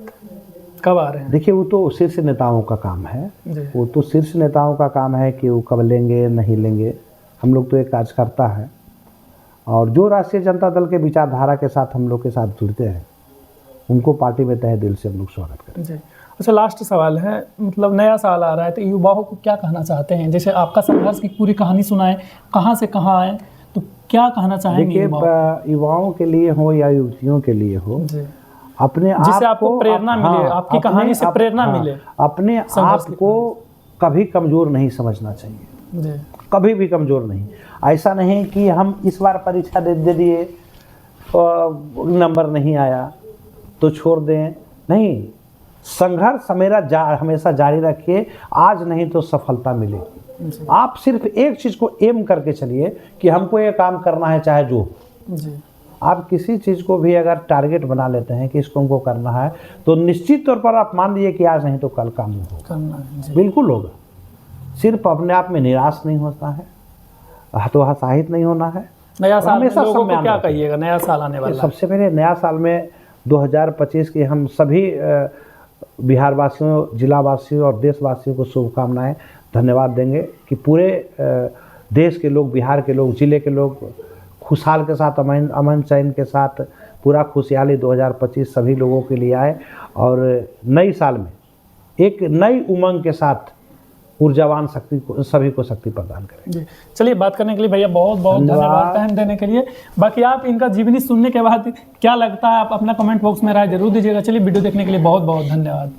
कब आ रहे हैं? देखिए, वो तो शीर्ष नेताओं का काम है, जी वो तो शीर्ष नेताओं का काम है कि वो कब लेंगे नहीं लेंगे। हम लोग तो एक कार्यकर्ता है, और जो राष्ट्रीय जनता दल के विचारधारा के साथ हम लोग के साथ जुड़ते हैं, उनको पार्टी में तहे दिल से हम लोग स्वागत करें। जी। अच्छा, लास्ट सवाल है, मतलब नया साल आ रहा है तो युवाओं को क्या कहना चाहते हैं? जैसे आपका संघर्ष की पूरी कहानी सुनाएं, कहाँ से कहाँ आए, तो क्या कहना चाहेंगे? देखिए, युवाओं के लिए हो या युवतियों के लिए हो, जी, अपने आप जिससे आपको प्रेरणा मिले, हाँ, आपकी कहानी से प्रेरणा मिले, अपने आप को कभी कमज़ोर नहीं समझना चाहिए, जी कभी भी कमज़ोर नहीं। ऐसा नहीं कि हम इस बार परीक्षा दे दिए, नंबर नहीं आया तो छोड़ दें, नहीं। संघर्ष मेरा हमेशा जारी रखिए, आज नहीं तो सफलता मिलेगी। जी आप सिर्फ एक चीज़ को एम करके चलिए कि हमको ये काम करना है, चाहे जो। जी। आप किसी चीज़ को भी अगर टारगेट बना लेते हैं कि इसको हमको करना है, तो निश्चित तौर पर आप मान लीजिए कि आज नहीं तो कल काम होगा, करना है। जी बिल्कुल होगा। सिर्फ अपने आप में निराश नहीं होता है, हतोत्साहित नहीं होना है। नया साल में हमेशा लोगों को सम्मान क्या रखें। कहिएगा? नया साल आने वाला है। सबसे पहले नया साल में 2025 की हम सभी बिहार वासियों, जिला वासियों और देशवासियों को शुभकामनाएं, धन्यवाद देंगे कि पूरे देश के लोग, बिहार के लोग, जिले के लोग खुशहाल के साथ, अमन चैन के साथ पूरा खुशहाली 2025 सभी लोगों के लिए आए, और नई साल में एक नई उमंग के साथ ऊर्जावान शक्ति को, सभी को शक्ति प्रदान करें। जी, चलिए, बात करने के लिए भैया बहुत बहुत धन्यवाद टाइम देने के लिए। बाकी आप इनका जीवनी सुनने के बाद क्या लगता है, आप अपना कमेंट बॉक्स में राय जरूर दीजिएगा। चलिए, वीडियो देखने के लिए बहुत बहुत धन्यवाद।